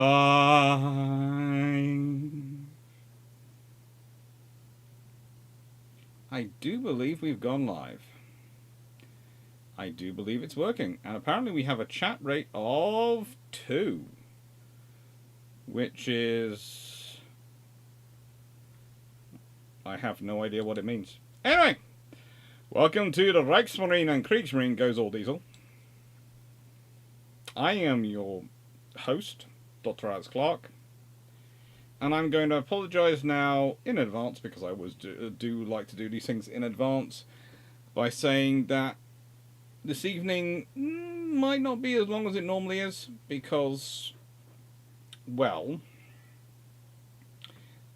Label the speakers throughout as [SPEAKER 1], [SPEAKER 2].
[SPEAKER 1] Fine. I do believe we've gone live. I do believe it's working. And apparently we have a chat rate of 2. Which is... I have no idea what it means. Anyway, welcome to the Reichsmarine and Kriegsmarine Goes All Diesel. I am your host, Dr. Clarke, and I'm going to apologise now in advance, because I always do like to do these things in advance, by saying that this evening might not be as long as it normally is, because, well,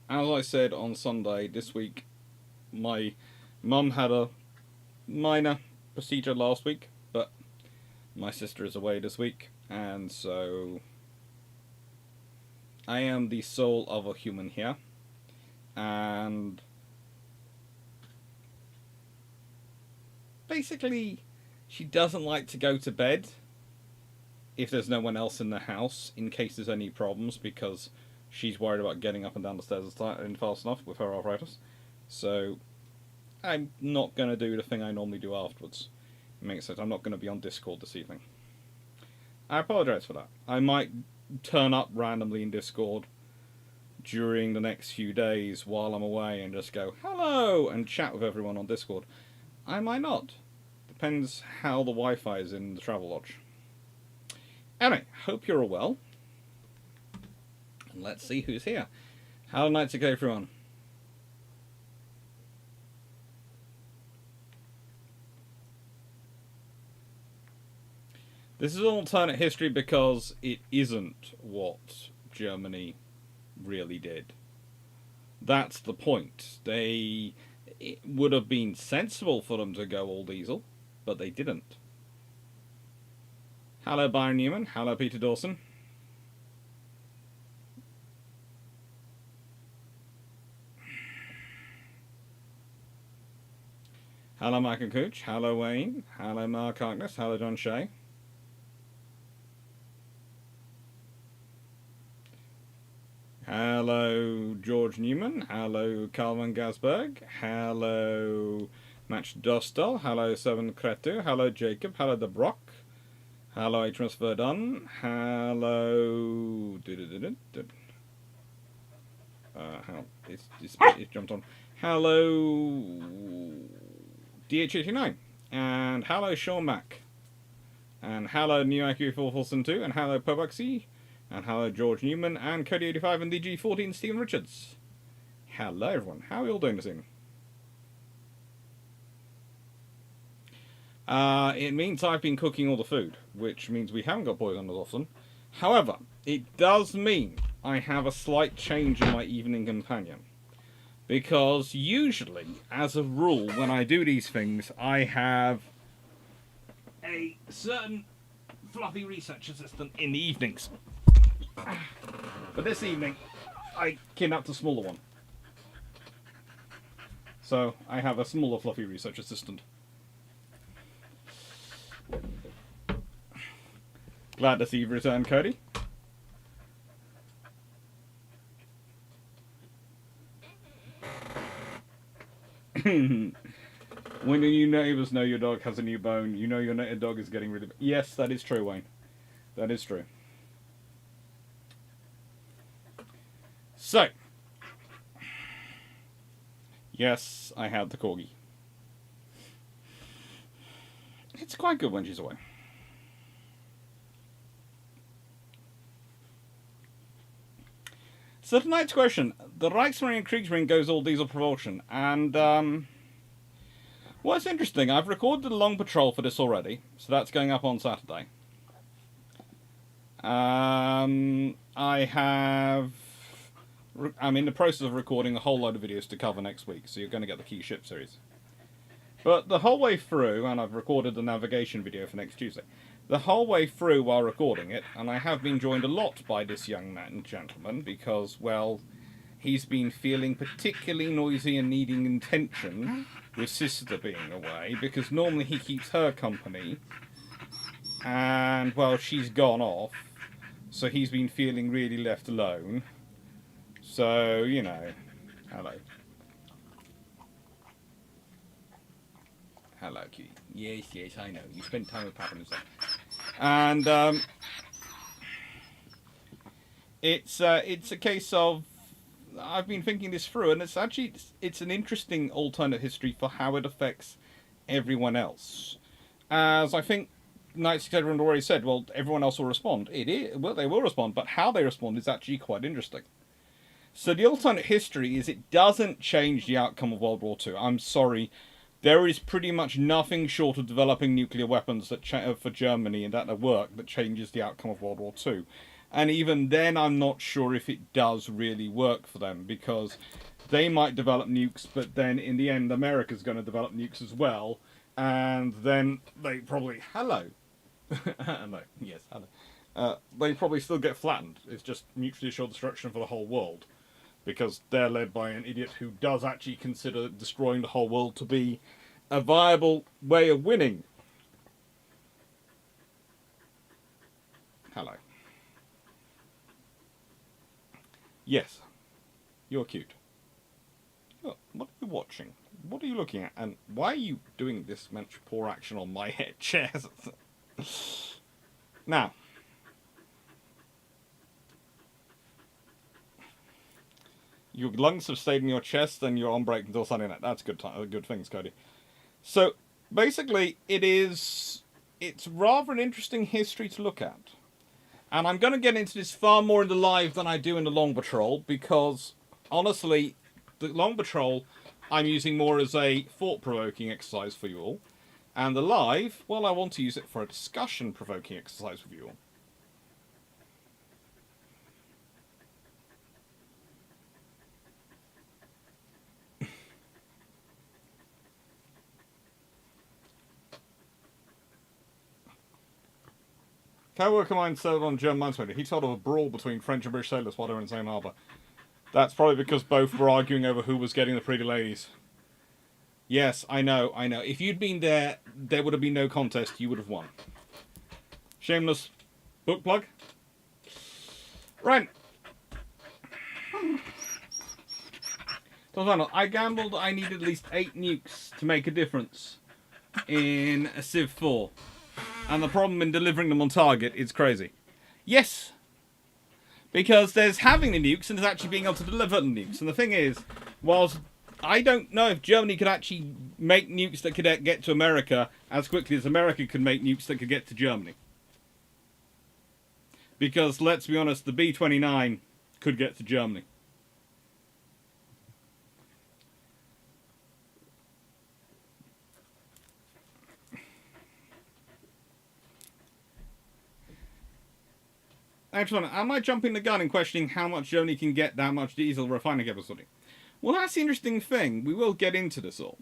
[SPEAKER 1] as I said on Sunday this week, my mum had a minor procedure last week, but my sister is away this week, and so I am the sole other human here, and basically she doesn't like to go to bed if there's no one else in the house, in case there's any problems, because she's worried about getting up and down the stairs fast enough with her arthritis. So I'm not going to do the thing I normally do afterwards. It makes sense. I'm not going to be on Discord this evening. I apologise for that. I might turn up randomly in Discord during the next few days while I'm away and just go, hello, and chat with everyone on Discord. I might not. Depends how the Wi-Fi is in the travel lodge. Anyway, hope you're all well. And let's see who's here. How nights to go, everyone? This is an alternate history because it isn't what Germany really did. That's the point. It would have been sensible for them to go all diesel, but they didn't. Hello, Byron Newman. Hello, Peter Dawson. Hello, Michael Cooch. Hello, Wayne. Hello, Mark Harkness. Hello, John Shea. Hello, George Newman. Hello, Karl Von Gazenberg. Hello, Match Dostal. Hello, Seven Kretu. Hello, Jacob. Hello, The Brock. Hello, HMS Verdun. Hello... It's jumped on. Hello, DH89. And hello, Sean Mack. And hello, New IQ 442. And hello, Pobuxy. And hello, George Newman, and Cody85, and the G14, Stephen Richards. Hello, everyone. How are you all doing this evening? It means I've been cooking all the food, which means we haven't got poison as often. However, it does mean I have a slight change in my evening companion. Because usually, as a rule, when I do these things, I have a certain fluffy research assistant in the evenings. But this evening, I kidnapped a smaller one. So, I have a smaller fluffy research assistant. Glad to see you've returned, Cody. When your new neighbours know your dog has a new bone, you know your dog is getting rid of it. Yes, that is true, Wayne. That is true. So, yes, I had the corgi. It's quite good when she's away. So tonight's question, the Reichsmarine Kreigsmarine goes all diesel propulsion, and well, it's interesting, I've recorded a long patrol for this already, so that's going up on Saturday. I'm in the process of recording a whole load of videos to cover next week, so you're going to get the key ship series. But the whole way through, and I've recorded the navigation video for next Tuesday, the whole way through while recording it, and I have been joined a lot by this young gentleman, because, well, he's been feeling particularly noisy and needing attention with sister being away, because normally he keeps her company, and, well, she's gone off, So he's been feeling really left alone. So, you know, hello. Hello, cutie. Yes, yes, I know. You spend time with Papa and stuff. And it's a case of I've been thinking this through, and it's an interesting alternate history for how it affects everyone else. As I think Knights everyone already said, well, everyone else will respond. Well, they will respond, but how they respond is actually quite interesting. So the alternate history is it doesn't change the outcome of World War II. I'm sorry. There is pretty much nothing short of developing nuclear weapons that for Germany and that work that changes the outcome of World War II. And even then, I'm not sure if it does really work for them, because they might develop nukes, but then in the end, America's going to develop nukes as well. And then they probably... Hello. Hello. Yes, hello. They probably still get flattened. It's just mutually assured destruction for the whole world. Because they're led by an idiot who does actually consider destroying the whole world to be a viable way of winning. Hello. Yes. You're cute. What are you watching? What are you looking at? And why are you doing this much poor action on my head chairs? Now. Your lungs have stayed in your chest and you're on break until Sunday night. That's good things, Cody. So, basically, it's rather an interesting history to look at. And I'm going to get into this far more in the live than I do in the long patrol, because, honestly, the long patrol I'm using more as a thought-provoking exercise for you all. And the live, well, I want to use it for a discussion-provoking exercise with you all. Co-worker mine sailed on German minesweeper. He told of a brawl between French and British sailors while they were in the same harbour. That's probably because both were arguing over who was getting the pretty ladies. Yes, I know. If you'd been there, there would have been no contest. You would have won. Shameless book plug. Right. I gambled I needed at least 8 nukes to make a difference in a Civ 4. And the problem in delivering them on target is crazy. Yes. Because there's having the nukes and there's actually being able to deliver the nukes. And the thing is, whilst I don't know if Germany could actually make nukes that could get to America as quickly as America could make nukes that could get to Germany. Because, let's be honest, the B-29 could get to Germany. Actually, am I jumping the gun and questioning how much Germany can get that much diesel refining capacity? Well, that's the interesting thing. We will get into this all.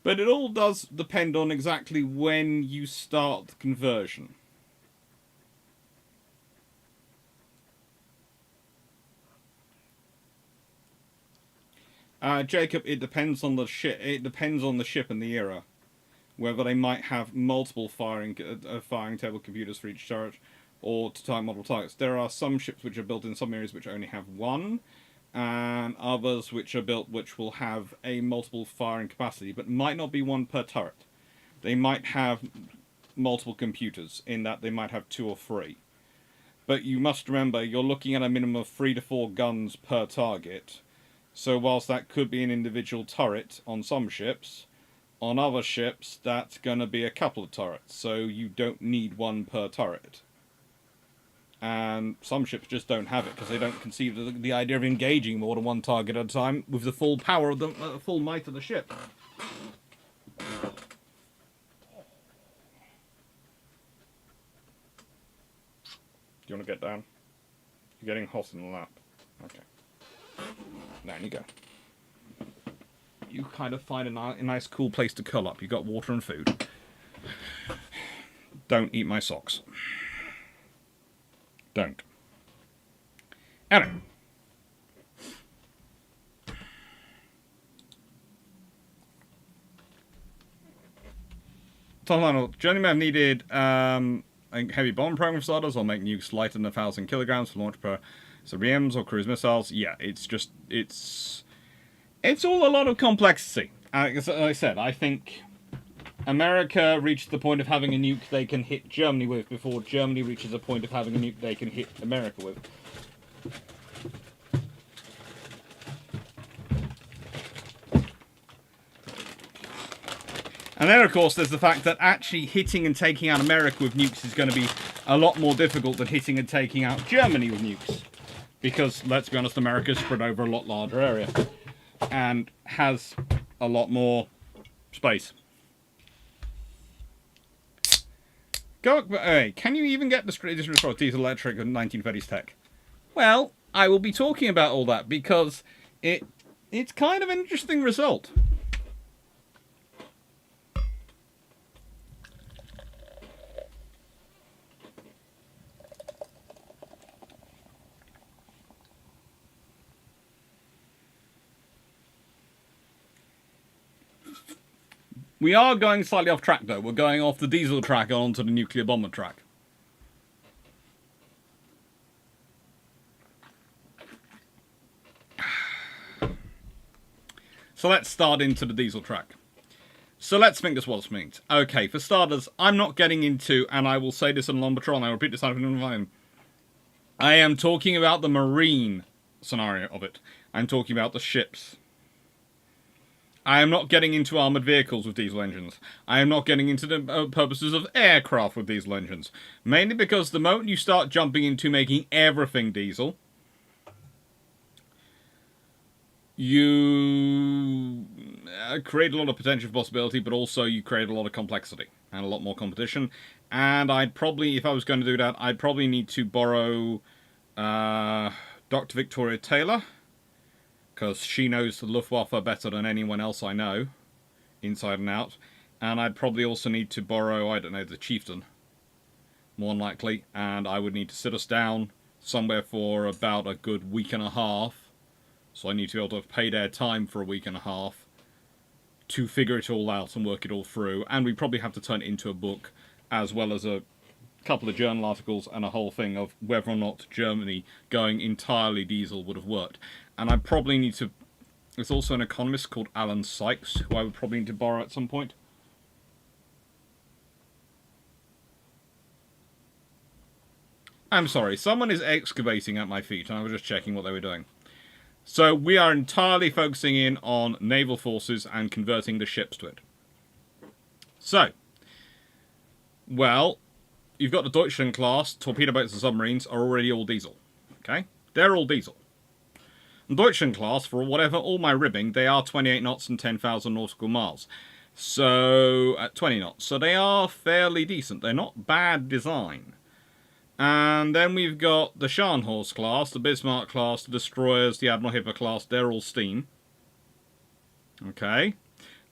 [SPEAKER 1] But it all does depend on exactly when you start the conversion. Jacob, it depends on the ship. It depends on the ship and the era, whether they might have multiple firing table computers for each turret, or to target multiple targets. There are some ships which are built in some areas which only have one, and others which are built which will have a multiple firing capacity, but might not be one per turret. They might have multiple computers in that they might have 2 or 3. But you must remember, you're looking at a minimum of 3 to 4 guns per target. So whilst that could be an individual turret on some ships, on other ships that's going to be a couple of turrets. So you don't need one per turret. And some ships just don't have it because they don't conceive the idea of engaging more than one target at a time with the full power of the full might of the ship. Do you want to get down? You're getting hot in the lap. Okay. Down you go. You kind of find a nice cool place to curl up. You got water and food. Don't eat my socks. Don't. Anyway. Top final. Journey may have needed heavy bomb program for starters, or make nukes lighter than 1,000 kilograms for launch per SRBMs or cruise missiles. Yeah, it's all a lot of complexity. As I said, I think America reached the point of having a nuke they can hit Germany with before Germany reaches a point of having a nuke they can hit America with. And then, of course, there's the fact that actually hitting and taking out America with nukes is going to be a lot more difficult than hitting and taking out Germany with nukes. Because, let's be honest, America's spread over a lot larger area. And has a lot more space. Hey, can you even get the diesel electric in 1930s tech? Well, I will be talking about all that because it's kind of an interesting result. We are going slightly off track, though. We're going off the diesel track and onto the nuclear bomber track. So let's start into the diesel track. So let's think this what's means. Okay, for starters, I'm not getting into, and I will say this on Lombatron, I repeat this out of line. I am talking about the marine scenario of it. I'm talking about the ships. I am not getting into armoured vehicles with diesel engines. I am not getting into the purposes of aircraft with diesel engines. Mainly because the moment you start jumping into making everything diesel, you create a lot of potential possibility, but also you create a lot of complexity and a lot more competition. And I'd probably, if I was going to do that, I'd probably need to borrow Dr. Victoria Taylor, because she knows the Luftwaffe better than anyone else I know, inside and out. And I'd probably also need to borrow, I don't know, the Chieftain, more than likely. And I would need to sit us down somewhere for about a good week and a half. So I need to be able to pay their time for a week and a half to figure it all out and work it all through. And we probably have to turn it into a book, as well as a couple of journal articles and a whole thing of whether or not Germany going entirely diesel would have worked. And I probably need to... There's also an economist called Alan Sykes, who I would probably need to borrow at some point. I'm sorry, someone is excavating at my feet, and I was just checking what they were doing. So we are entirely focusing in on naval forces and converting the ships to it. So, well, you've got the Deutschland class, torpedo boats and submarines are already all diesel. Okay? They're all diesel. Deutschland class, for whatever, all my ribbing, they are 28 knots and 10,000 nautical miles. So, at 20 knots. So they are fairly decent. They're not bad design. And then we've got the Scharnhorst class, the Bismarck class, the destroyers, the Admiral Hitler class. They're all steam. Okay.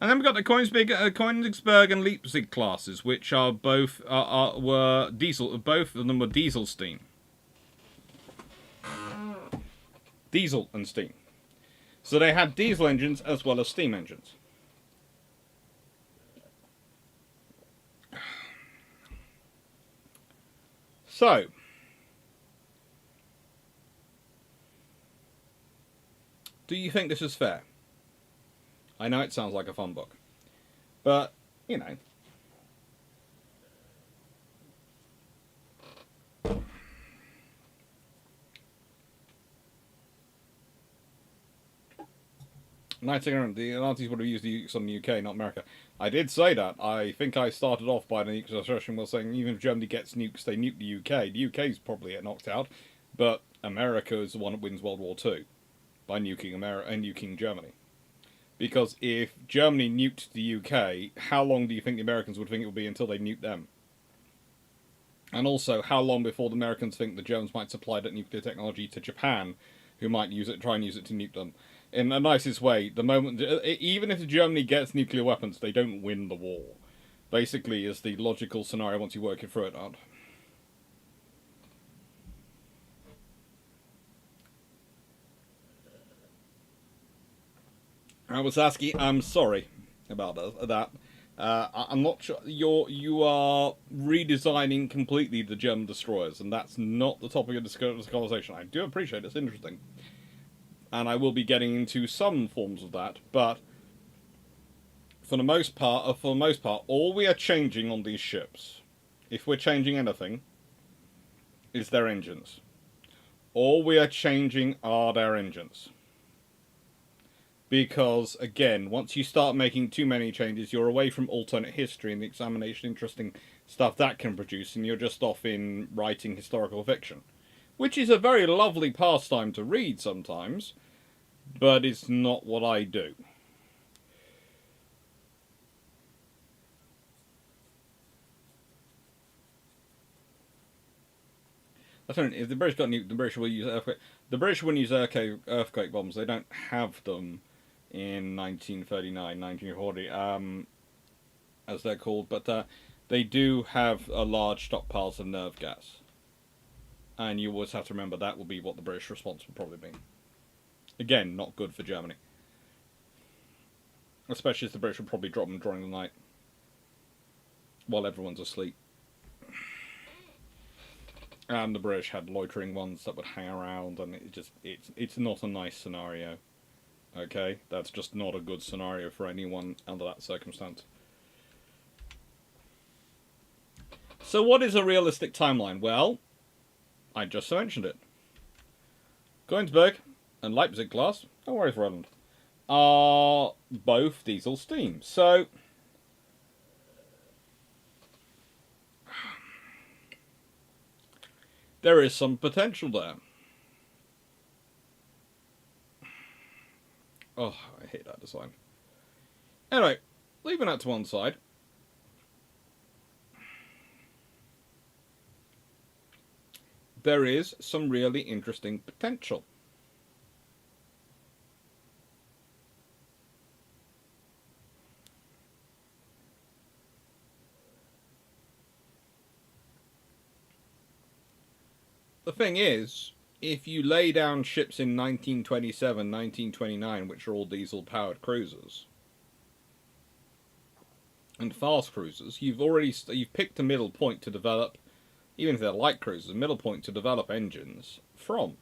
[SPEAKER 1] And then we've got the Königsberg and Leipzig classes, which are both were diesel. Both of them were diesel steam. Diesel and steam. So they had diesel engines as well as steam engines. So, do you think this is fair? I know it sounds like a fun book, but, you know. The Nazis would have used the nukes on the UK, not America. I did say that. I think I started off by the nuke assertion was saying even if Germany gets nukes, they nuke the UK. The UK's probably get knocked out, but America is the one that wins World War II by nuking America and nuking Germany. Because if Germany nuked the UK, how long do you think the Americans would think it would be until they nuked them? And also, how long before the Americans think the Germans might supply that nuclear technology to Japan, who might use it, try and use it to nuke them? In the nicest way, the moment, even if Germany gets nuclear weapons, they don't win the war. Basically, is the logical scenario once you work it through it out. I was asking, I'm sorry about that. I'm not sure you are redesigning completely the German destroyers, and that's not the topic of this conversation. I do appreciate it's interesting, and I will be getting into some forms of that. But for the most part, all we are changing on these ships, if we're changing anything, is their engines. All we are changing are their engines. Because, again, once you start making too many changes, you're away from alternate history and the examination, interesting stuff that can produce, and you're just off in writing historical fiction. Which is a very lovely pastime to read sometimes, but it's not what I do. I don't know, if the British got nuked, the British will use earthquake. The British wouldn't use earthquake bombs. They don't have them in 1939, 1940, as they're called, but they do have a large stockpiles of nerve gas. And you always have to remember that will be what the British response will probably be. Again, not good for Germany. Especially as the British will probably drop them during the night. While everyone's asleep. And the British had loitering ones that would hang around, and it's not a nice scenario. Okay, that's just not a good scenario for anyone under that circumstance. So what is a realistic timeline? Well, I just mentioned it. Königsberg and Leipzig class, no worries, Roland, are both diesel steam. So there is some potential there. Oh, I hate that design. Anyway, leaving that to one side. There is some really interesting potential. The thing is, if you lay down ships in 1927, 1929, which are all diesel-powered cruisers, and fast cruisers, you've picked a middle point to develop, even if they're light cruisers, a middle point to develop engines from.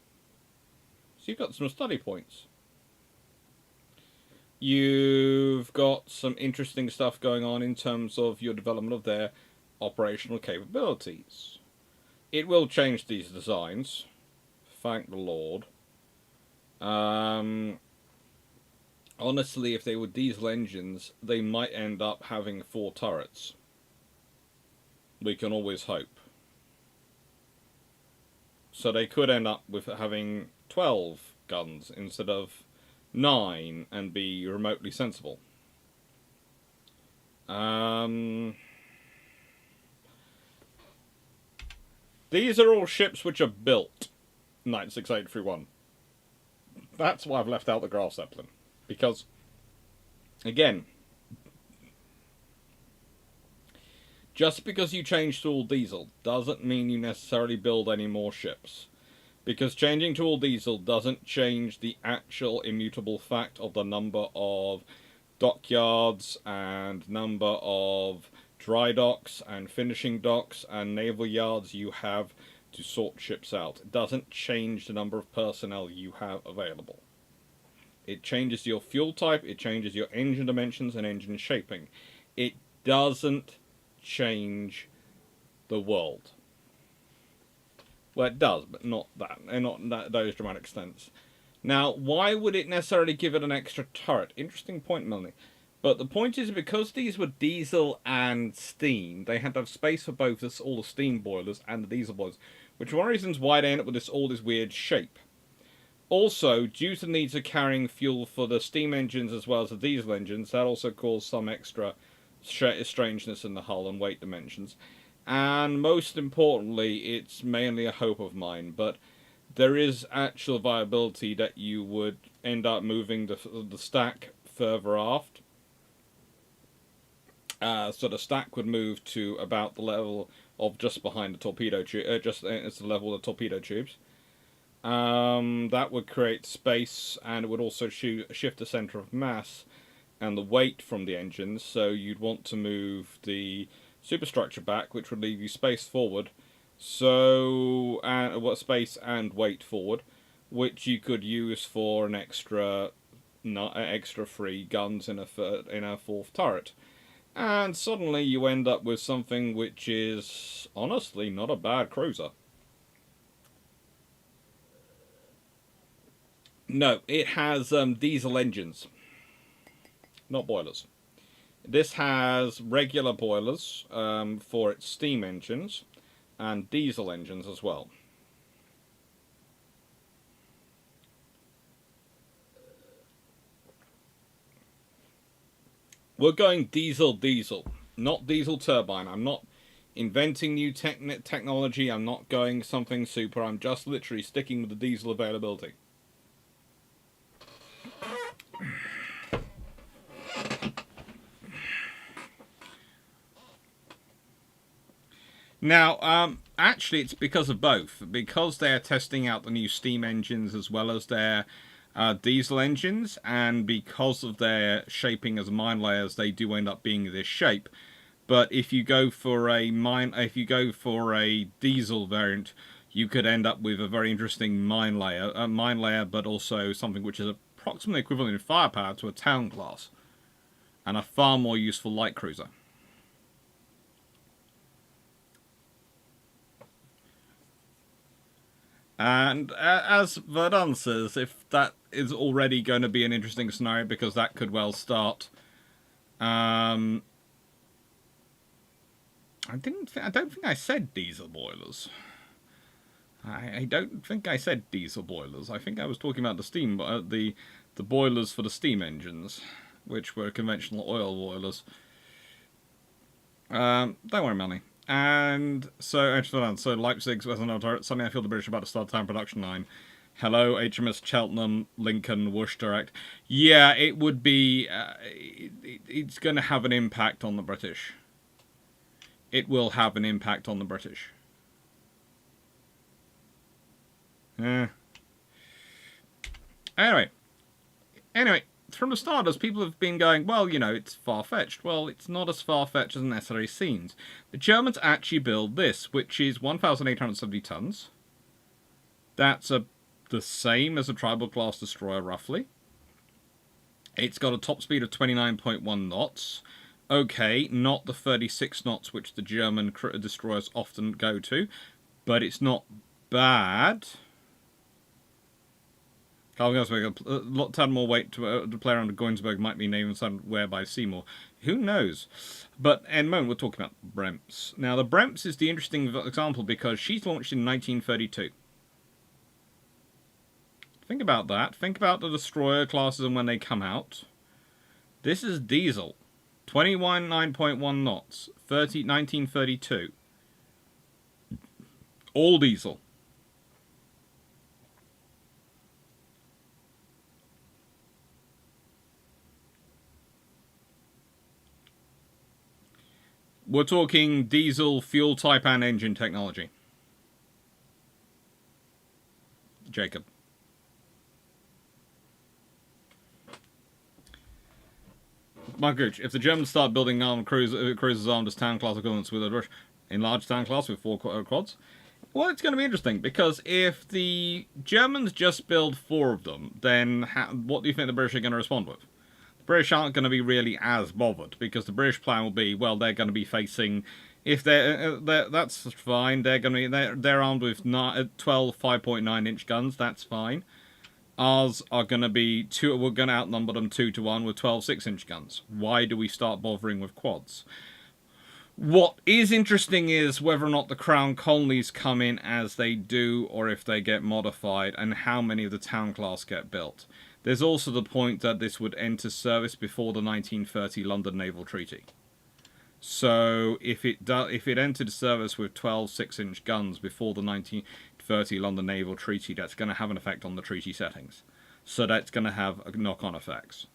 [SPEAKER 1] So you've got some study points. You've got some interesting stuff going on in terms of your development of their operational capabilities. It will change these designs. Thank the Lord. Honestly, if they were diesel engines, they might end up having 4 turrets. We can always hope. So they could end up with having 12 guns instead of 9 and be remotely sensible. These are all ships which are built 96831. That's why I've left out the Graf Zeppelin. Because, again, just because you change to all diesel doesn't mean you necessarily build any more ships. Because changing to all diesel doesn't change the actual immutable fact of the number of dockyards and number of dry docks and finishing docks and naval yards you have to sort ships out. It doesn't change the number of personnel you have available. It changes your fuel type, it changes your engine dimensions and engine shaping. It doesn't change the world. Well, it does, but not that, and not those dramatic extents. Now, why would it necessarily give it an extra turret? Interesting point, Melanie. But the point is, because these were diesel and steam, they had to have space for both all the steam boilers and the diesel boilers, which is one of the reasons why they end up with all this weird shape. Also, due to the needs of carrying fuel for the steam engines as well as the diesel engines, that also caused some extra strangeness in the hull and weight dimensions. And most importantly, it's mainly a hope of mine, but there is actual viability that you would end up moving the stack further aft. So the stack would move to about the level of just behind the torpedo tube, it's the level of the torpedo tubes. That would create space, and it would also shift the center of mass, and the weight from the engines, so you'd want to move the superstructure back, which would leave you space forward, so space and weight forward, which you could use for an extra 3 guns in a fourth turret. And suddenly you end up with something which is honestly not a bad cruiser. No, it has diesel engines, not boilers. This has regular boilers for its steam engines and diesel engines as well. We're going diesel, not diesel turbine. I'm not inventing new technology. I'm not going something super. I'm just literally sticking with the diesel availability. Now, actually, it's because of both. Because they're testing out the new steam engines as well as their diesel engines, and because of their shaping as mine layers, they do end up being this shape. But if you go for a diesel variant, you could end up with a very interesting mine layer, but also something which is approximately equivalent in firepower to a town class, and a far more useful light cruiser. And as Verdun says, if that is already going to be an interesting scenario, because that could well start. I don't think I said diesel boilers. I don't think I said diesel boilers. I think I was talking about the steam, the boilers for the steam engines, which were conventional oil boilers. Don't worry, Melanie. And so Leipzig, suddenly I feel the British are about to start time production line. Hello, HMS Cheltenham, Lincoln, Worcester Act. Yeah, it would be. It's going to have an impact on the British. It will have an impact on the British. Anyway, from the start, as people have been going, well, you know, it's far-fetched. Well, it's not as far-fetched as it necessarily seems. The Germans actually build this, which is 1,870 tons. That's the same as a tribal-class destroyer, roughly. It's got a top speed of 29.1 knots. Okay, not the 36 knots which the German destroyers often go to, but it's not bad. Karl Von Gazenberg, a ton more weight to play around with Goinsberg might be named somewhere by Seymour. Who knows? But in a moment we're talking about Bremps. Now the Bremps is the interesting example because she's launched in 1932. Think about that. Think about the destroyer classes and when they come out. This is diesel. 29.1 knots. 1932. All diesel. We're talking diesel, fuel type, and engine technology. Jacob. My gooch, if the Germans start building armed cruisers armed as town class equivalents with a enlarged town class with 4 quads, well, it's going to be interesting, because if the Germans just build 4 of them, then what do you think the British are going to respond with? The British aren't going to be really as bothered, because the British plan will be, well, they're going to be facing, if they're that's fine, they're armed with 12 5.9-inch guns, that's fine. Ours are going to be we're going to outnumber them 2-1 with 12 6-inch guns. Why do we start bothering with quads? What is interesting is whether or not the Crown colonies come in as they do, or if they get modified, and how many of the town class get built. There's also the point that this would enter service before the 1930 London Naval Treaty. So if it entered service with 12 6-inch guns before the 1930 London Naval Treaty, that's going to have an effect on the treaty settings. So that's going to have knock-on effects.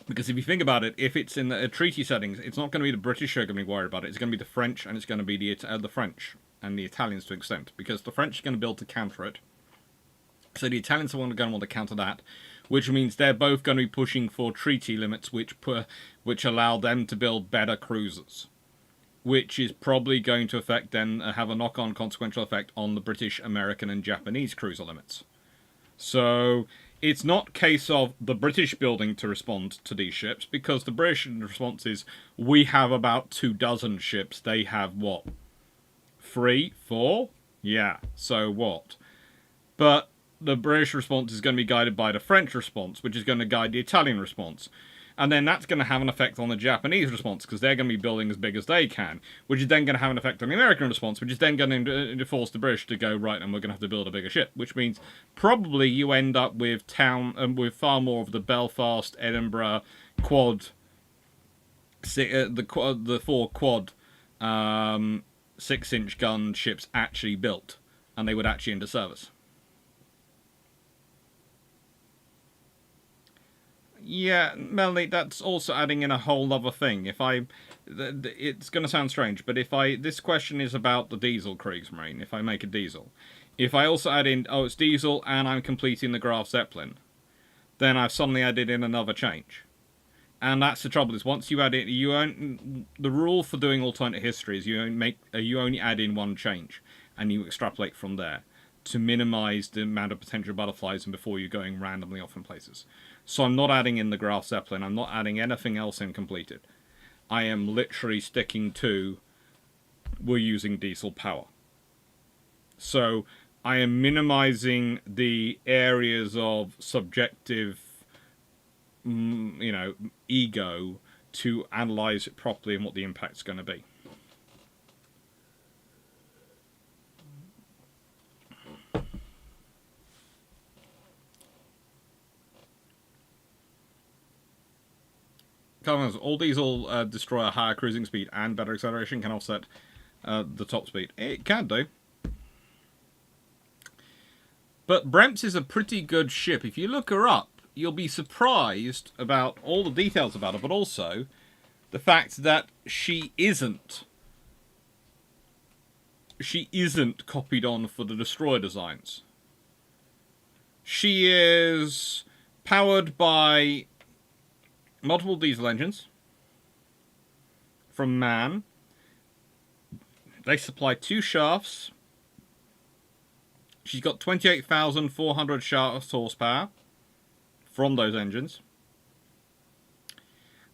[SPEAKER 1] Because if you think about it, if it's in the treaty settings, it's not going to be the British who are going to be worried about it. It's going to be the French, and it's going to be the French and the Italians to an extent. Because the French are going to build to counter it. So the Italians are going to want to counter that, which means they're both going to be pushing for treaty limits, which allow them to build better cruisers, which is probably going to have a knock-on consequential effect on the British, American, and Japanese cruiser limits. So it's not a case of the British building to respond to these ships, because the British response is, we have about 24 ships, they have what? 3, 4? Yeah, so what? But the British response is going to be guided by the French response, which is going to guide the Italian response. And then that's going to have an effect on the Japanese response, because they're going to be building as big as they can, which is then going to have an effect on the American response, which is then going to force the British to go, right, and we're going to have to build a bigger ship, which means probably you end up with with far more of the Belfast, Edinburgh, quad, the 4 quad 6-inch gun ships actually built, and they would actually enter service. Yeah, Melanie, that's also adding in a whole other thing. It's going to sound strange, but this question is about the diesel Kriegsmarine, if I make a diesel. If I also add in, it's diesel and I'm completing the Graf Zeppelin, then I've suddenly added in another change. And that's the trouble, is once you add it, the rule for doing alternate history is you only add in one change, and you extrapolate from there, to minimize the amount of potential butterflies and before you're going randomly off in places. So I'm not adding in the Graf Zeppelin, I'm not adding anything else in completed. I am literally sticking to, we're using diesel power. So I am minimizing the areas of subjective, ego to analyze it properly and what the impact's going to be. All diesel destroy a higher cruising speed and better acceleration can offset the top speed. It can do. But Bremps is a pretty good ship. If you look her up, you'll be surprised about all the details about her, but also the fact that she isn't copied on for the destroyer designs. She is powered by multiple diesel engines from MAN. They supply 2 shafts. She's got 28,400 shaft horsepower from those engines.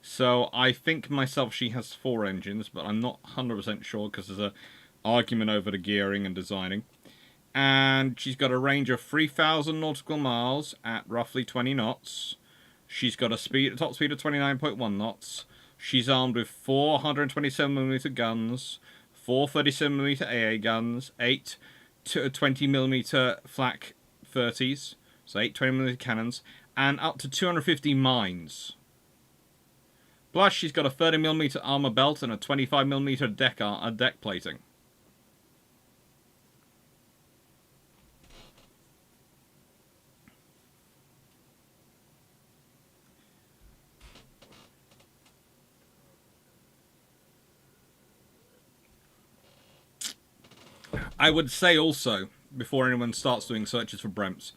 [SPEAKER 1] So I think myself she has 4 engines, but I'm not 100% sure because there's an argument over the gearing and designing. And she's got a range of 3,000 nautical miles at roughly 20 knots. She's got a top speed of 29.1 knots. She's armed with 4 127mm guns, 4 37mm AA guns, 8 20mm flak 30s, so 8 20mm cannons, and up to 250 mines. Plus, she's got a 30mm armor belt and a 25mm deck plating. I would say also, before anyone starts doing searches for Bremps,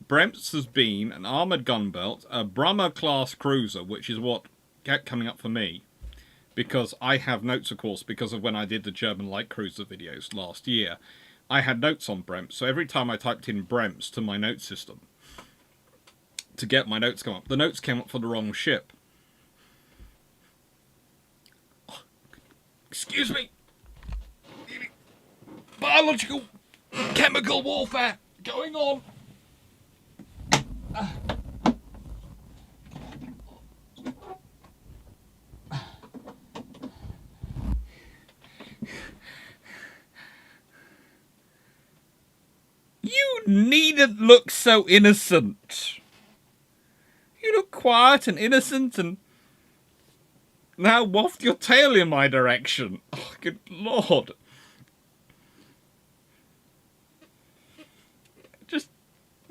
[SPEAKER 1] Bremps has been an armoured gunboat, a Brummer-class cruiser, which is what kept coming up for me, because I have notes, of course, because of when I did the German light cruiser videos last year. I had notes on Bremps, so every time I typed in Bremps to my note system to get my notes come up, the notes came up for the wrong ship. Oh, excuse me! Biological, chemical warfare going on. You needn't look so innocent. You look quiet and innocent and now waft your tail in my direction. Oh, good Lord.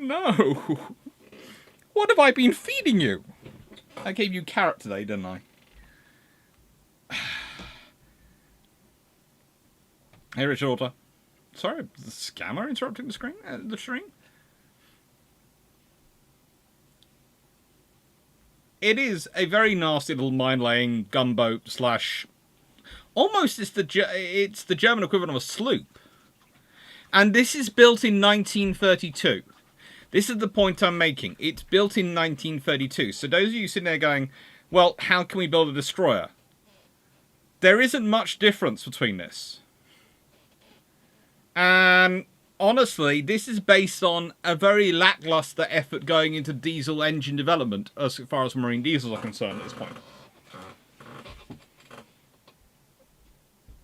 [SPEAKER 1] No. What have I been feeding you? I gave you carrot today, didn't I? Hey, Richard Alter. Sorry, the scammer interrupting the stream? it is a very nasty little mine-laying gunboat slash. Almost it's the German equivalent of a sloop, and this is built in 1932. This is the point I'm making. It's built in 1932. So those of you sitting there going, well, how can we build a destroyer? There isn't much difference between this. And honestly, this is based on a very lackluster effort going into diesel engine development as far as marine diesels are concerned at this point.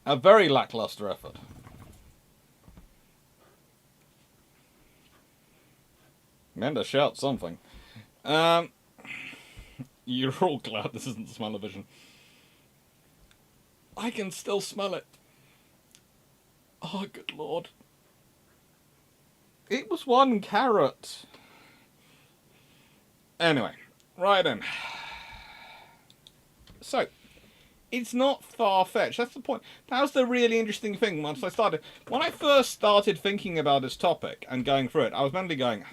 [SPEAKER 1] A very lackluster effort. Meant to shout something. You're all glad this isn't the smell-o-vision. I can still smell it. Oh, good lord. It was 1 carrot. Anyway, right then. So, it's not far-fetched. That's the point. That was the really interesting thing once I started. When I first started thinking about this topic and going through it, I was mentally going,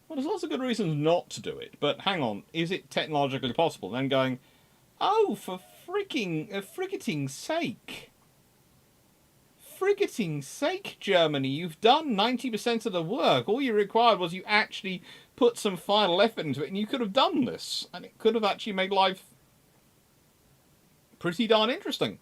[SPEAKER 1] well, there's lots of good reasons not to do it, but hang on, is it technologically possible? And then going, oh, for frigating sake. Frigating sake, Germany, you've done 90% of the work. All you required was you actually put some final effort into it, and you could have done this. And it could have actually made life pretty darn interesting.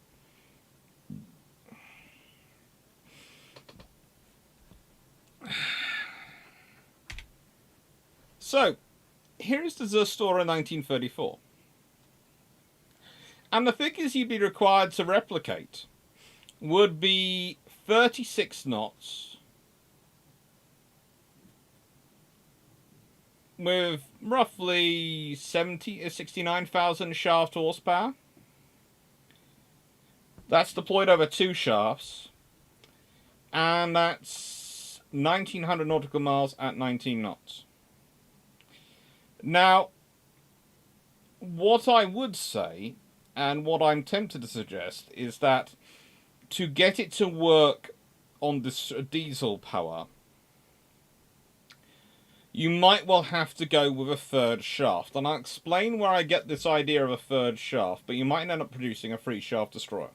[SPEAKER 1] So, here's the Zerstorer 1934. And the figures you'd be required to replicate would be 36 knots with roughly 69,000 shaft horsepower. That's deployed over 2 shafts, and that's 1,900 nautical miles at 19 knots. Now, what I would say, and what I'm tempted to suggest, is that to get it to work on this diesel power, you might well have to go with a 3rd shaft. And I'll explain where I get this idea of a 3rd shaft, but you might end up producing a 3-shaft destroyer.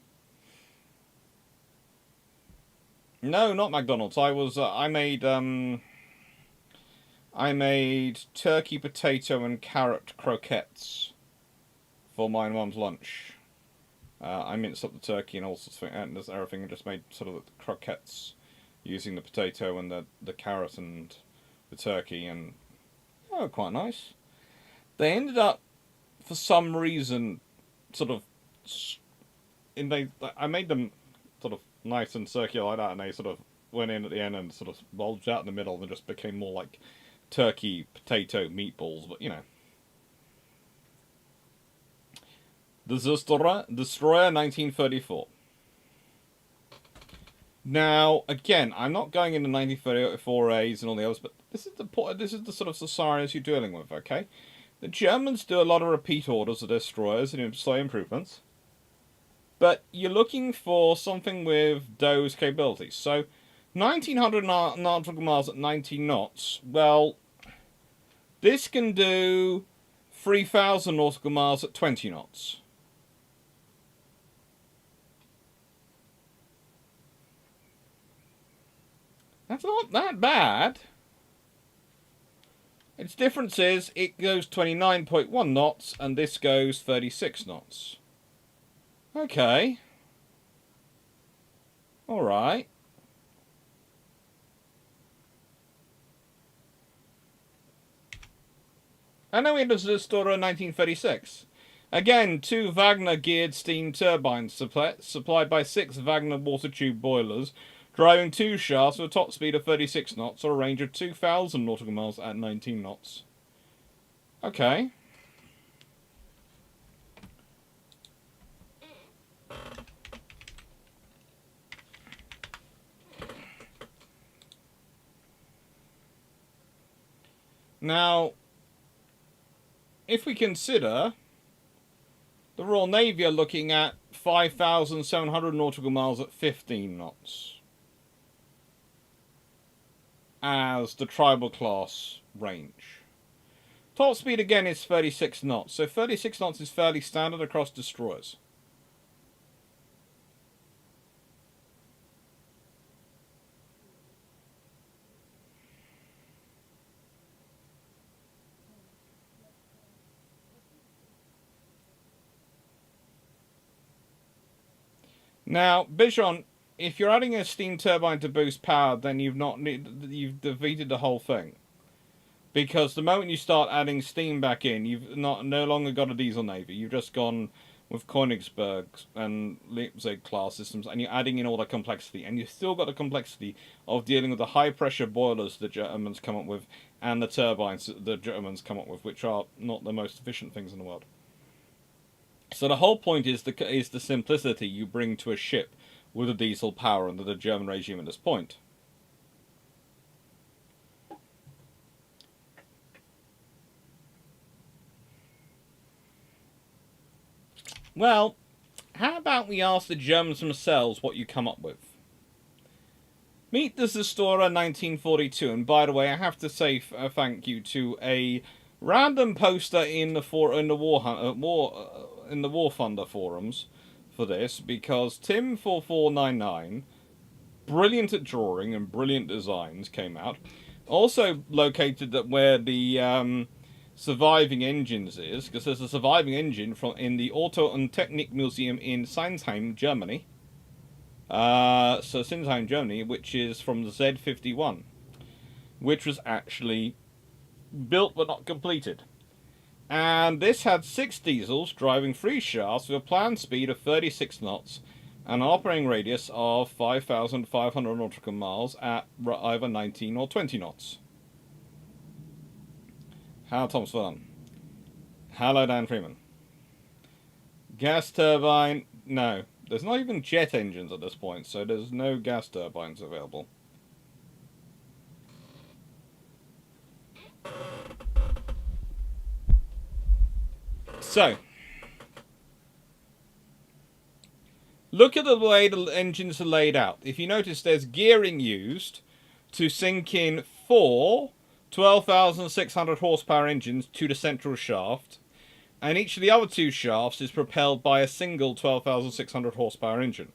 [SPEAKER 1] No, not McDonald's. I made turkey, potato, and carrot croquettes for my mum's lunch. I minced up the turkey and all sorts of things, and everything, and just made sort of the croquettes using the potato and the carrot and the turkey, and they were quite nice. They ended up, for some reason, sort of, I made them sort of nice and circular like that, and they sort of went in at the end and sort of bulged out in the middle and just became more like turkey, potato, meatballs, but you know. The Destroyer 1934. Now, again, I'm not going into 1934As and all the others, but this is the sort of scenarios you're dealing with, okay? The Germans do a lot of repeat orders of destroyers and slow improvements, but you're looking for something with those capabilities. So, 1,900 nautical miles at 19 knots, well, this can do 3,000 nautical miles at 20 knots. That's not that bad. Its difference is it goes 29.1 knots and this goes 36 knots. Okay. Alright. And then we have the Destroyer 1936. Again, 2 Wagner-geared steam turbines supplied by 6 Wagner water tube boilers, driving 2 shafts with a top speed of 36 knots or a range of 2,000 nautical miles at 19 knots. Okay. Now, if we consider the Royal Navy are looking at 5,700 nautical miles at 15 knots as the tribal class range. Top speed again is 36 knots, so 36 knots is fairly standard across destroyers. Now, Bichon, if you're adding a steam turbine to boost power, then you've defeated the whole thing. Because the moment you start adding steam back in, you've no longer got a diesel navy. You've just gone with Königsberg and Leipzig class systems, and you're adding in all the complexity. And you've still got the complexity of dealing with the high pressure boilers the Germans come up with, and the turbines the Germans come up with, which are not the most efficient things in the world. So the whole point is the simplicity you bring to a ship with a diesel power under the German regime at this point. Well, how about we ask the Germans themselves what you come up with? Meet the Zestora 1942, and by the way, I have to say thank you to a random poster in the War Thunder forums for this, because Tim4499, brilliant at drawing and brilliant designs, came out. Also located at where the surviving engines is, because there's a surviving engine in the Auto und Technik Museum in Sinsheim, Germany. So Sinsheim, Germany, which is from the Z51, which was actually built but not completed. And this had 6 diesels driving 3 shafts with a planned speed of 36 knots and an operating radius of 5,500 nautical miles at either 19 or 20 knots. Hello, Thomas Fern. Hello, Dan Freeman. Gas turbine? No. There's not even jet engines at this point, so there's no gas turbines available. So, look at the way the engines are laid out. If you notice, there's gearing used to sink in 4 12,600 horsepower engines to the central shaft, and each of the other 2 shafts is propelled by a single 12,600 horsepower engine.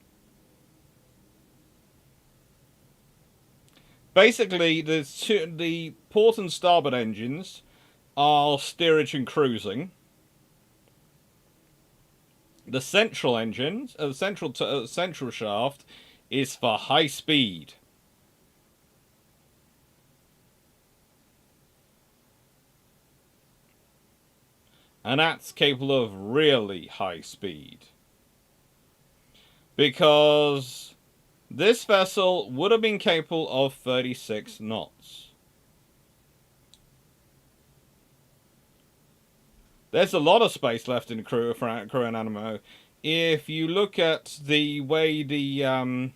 [SPEAKER 1] Basically, the port and starboard engines are steerage and cruising. The central engine, central shaft, is for high speed. And that's capable of really high speed. Because this vessel would have been capable of 36 knots. There's a lot of space left in the crew and ammo. If you look at the way the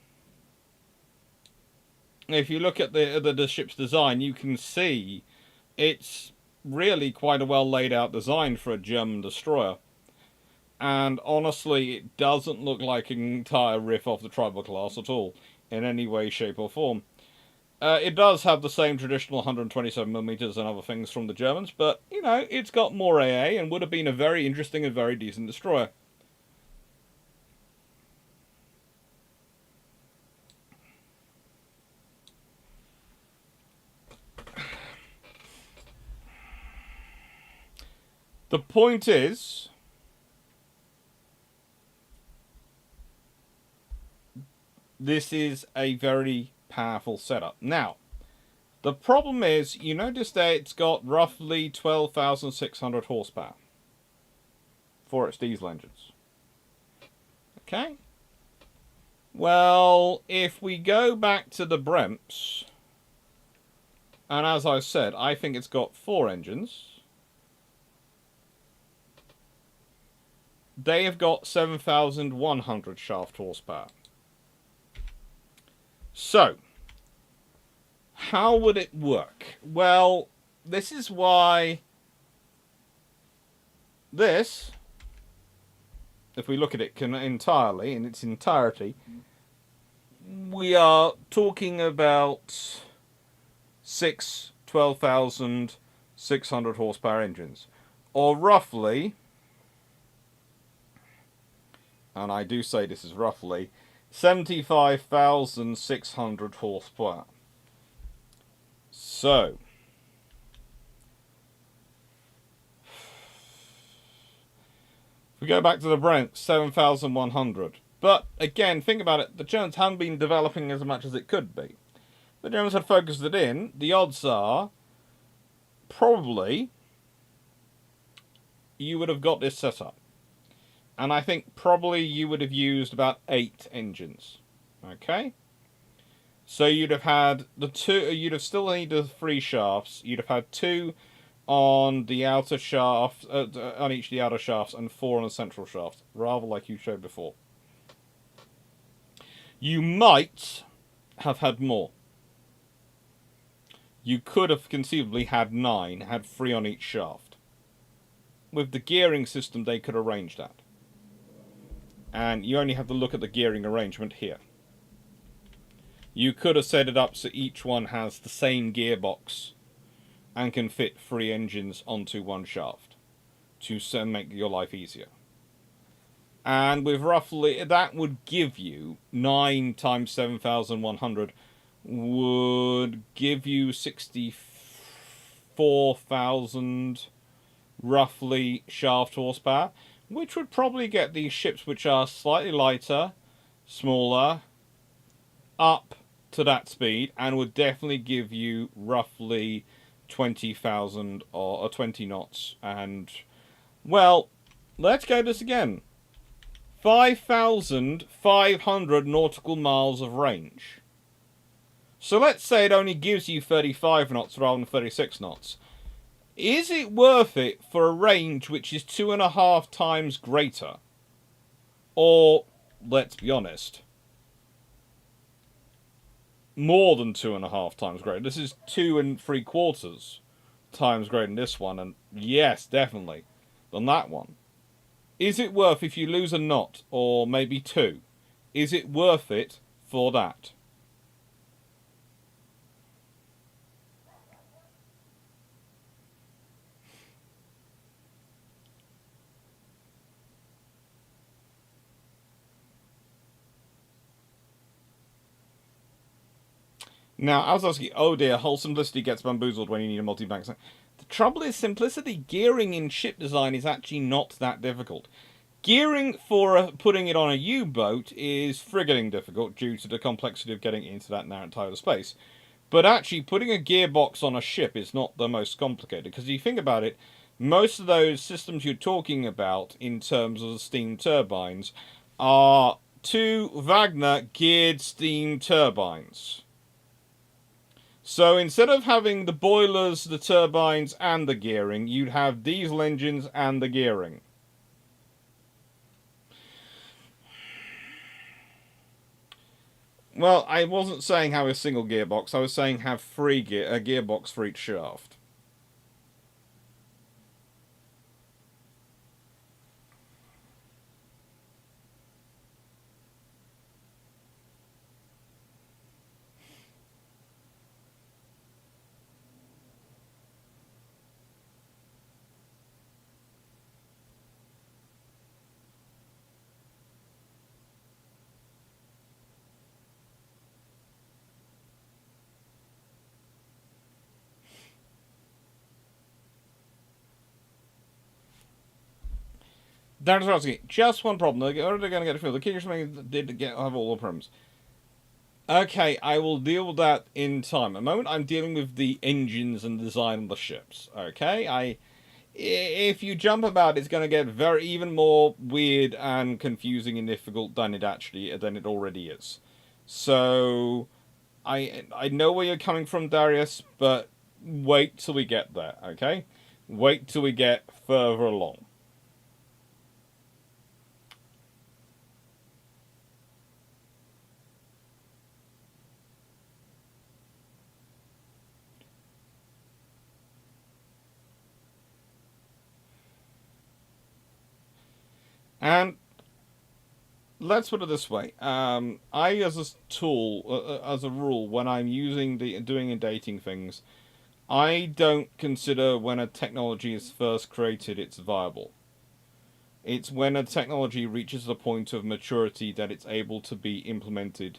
[SPEAKER 1] ship's design, you can see it's really quite a well laid out design for a German destroyer. And honestly, it doesn't look like an entire riff off the Tribal class at all, in any way, shape or form. It does have the same traditional 127mm and other things from the Germans, but, you know, it's got more AA and would have been a very interesting and very decent destroyer. The point is, this is a very powerful setup. Now, the problem is, you notice that it's got roughly 12,600 horsepower for its diesel engines. Okay? Well, if we go back to the Bremps, and as I said, I think it's got 4 engines. They have got 7,100 shaft horsepower. So, how would it work? Well, this is why this, if we look at it entirely, in its entirety, we are talking about 6 12,000 600 horsepower engines. Or roughly, and I do say this is roughly, 75,600 horsepower. So, if we go back to the Brent, 7,100. But again, think about it, the Germans haven't been developing as much as it could be. The Germans had focused it in. The odds are, probably, you would have got this set up. And I think probably you would have used about 8 engines. Okay? So you'd have had the 2, you'd have still needed 3 shafts. You'd have had 2 on the outer shaft, on each of the outer shafts, and 4 on the central shaft. Rather like you showed before. You might have had more. You could have conceivably had 9, had 3 on each shaft. With the gearing system, they could arrange that. And you only have to look at the gearing arrangement here. You could have set it up so each one has the same gearbox and can fit 3 engines onto one shaft to make your life easier. And with roughly, that would give you 9 times 7,100 would give you 64,000 roughly shaft horsepower, which would probably get these ships which are slightly lighter, smaller, up to that speed, and would definitely give you roughly 20,000 or 20 knots. And, well, let's go this again. 5,500 nautical miles of range. So let's say it only gives you 35 knots rather than 36 knots. Is it worth it for a range which is 2.5 times greater? Or, let's be honest, more than 2.5 times greater. This is 2 3/4 times greater than this one, and yes, definitely, than that one. Is it worth, if you lose a knot, or maybe 2, is it worth it for that? Now, I was asking, oh dear, whole simplicity gets bamboozled when you need a multi-bank. The trouble is, simplicity gearing in ship design is actually not that difficult. Gearing for putting it on a U-boat is frigging difficult due to the complexity of getting into that narrow type of space. But actually, putting a gearbox on a ship is not the most complicated, because if you think about it, most of those systems you're talking about in terms of the steam turbines are 2 Wagner geared steam turbines. So instead of having the boilers, the turbines, and the gearing, you'd have diesel engines and the gearing. Well, I wasn't saying have a single gearbox, I was saying have a gearbox for each shaft. That's what I was saying. Just one problem. They're already going to get a feel. The Kriegsmarine did have all the problems. Okay, I will deal with that in time. At the moment, I'm dealing with the engines and design of the ships. Okay, if you jump about, it's going to get even more weird and confusing and difficult than it already is. So, I know where you're coming from, Darius, but wait till we get there. Okay, wait till we get further along. And let's put it this way: I, as a tool, as a rule, when I'm doing and dating things, I don't consider when a technology is first created it's viable. It's when a technology reaches the point of maturity that it's able to be implemented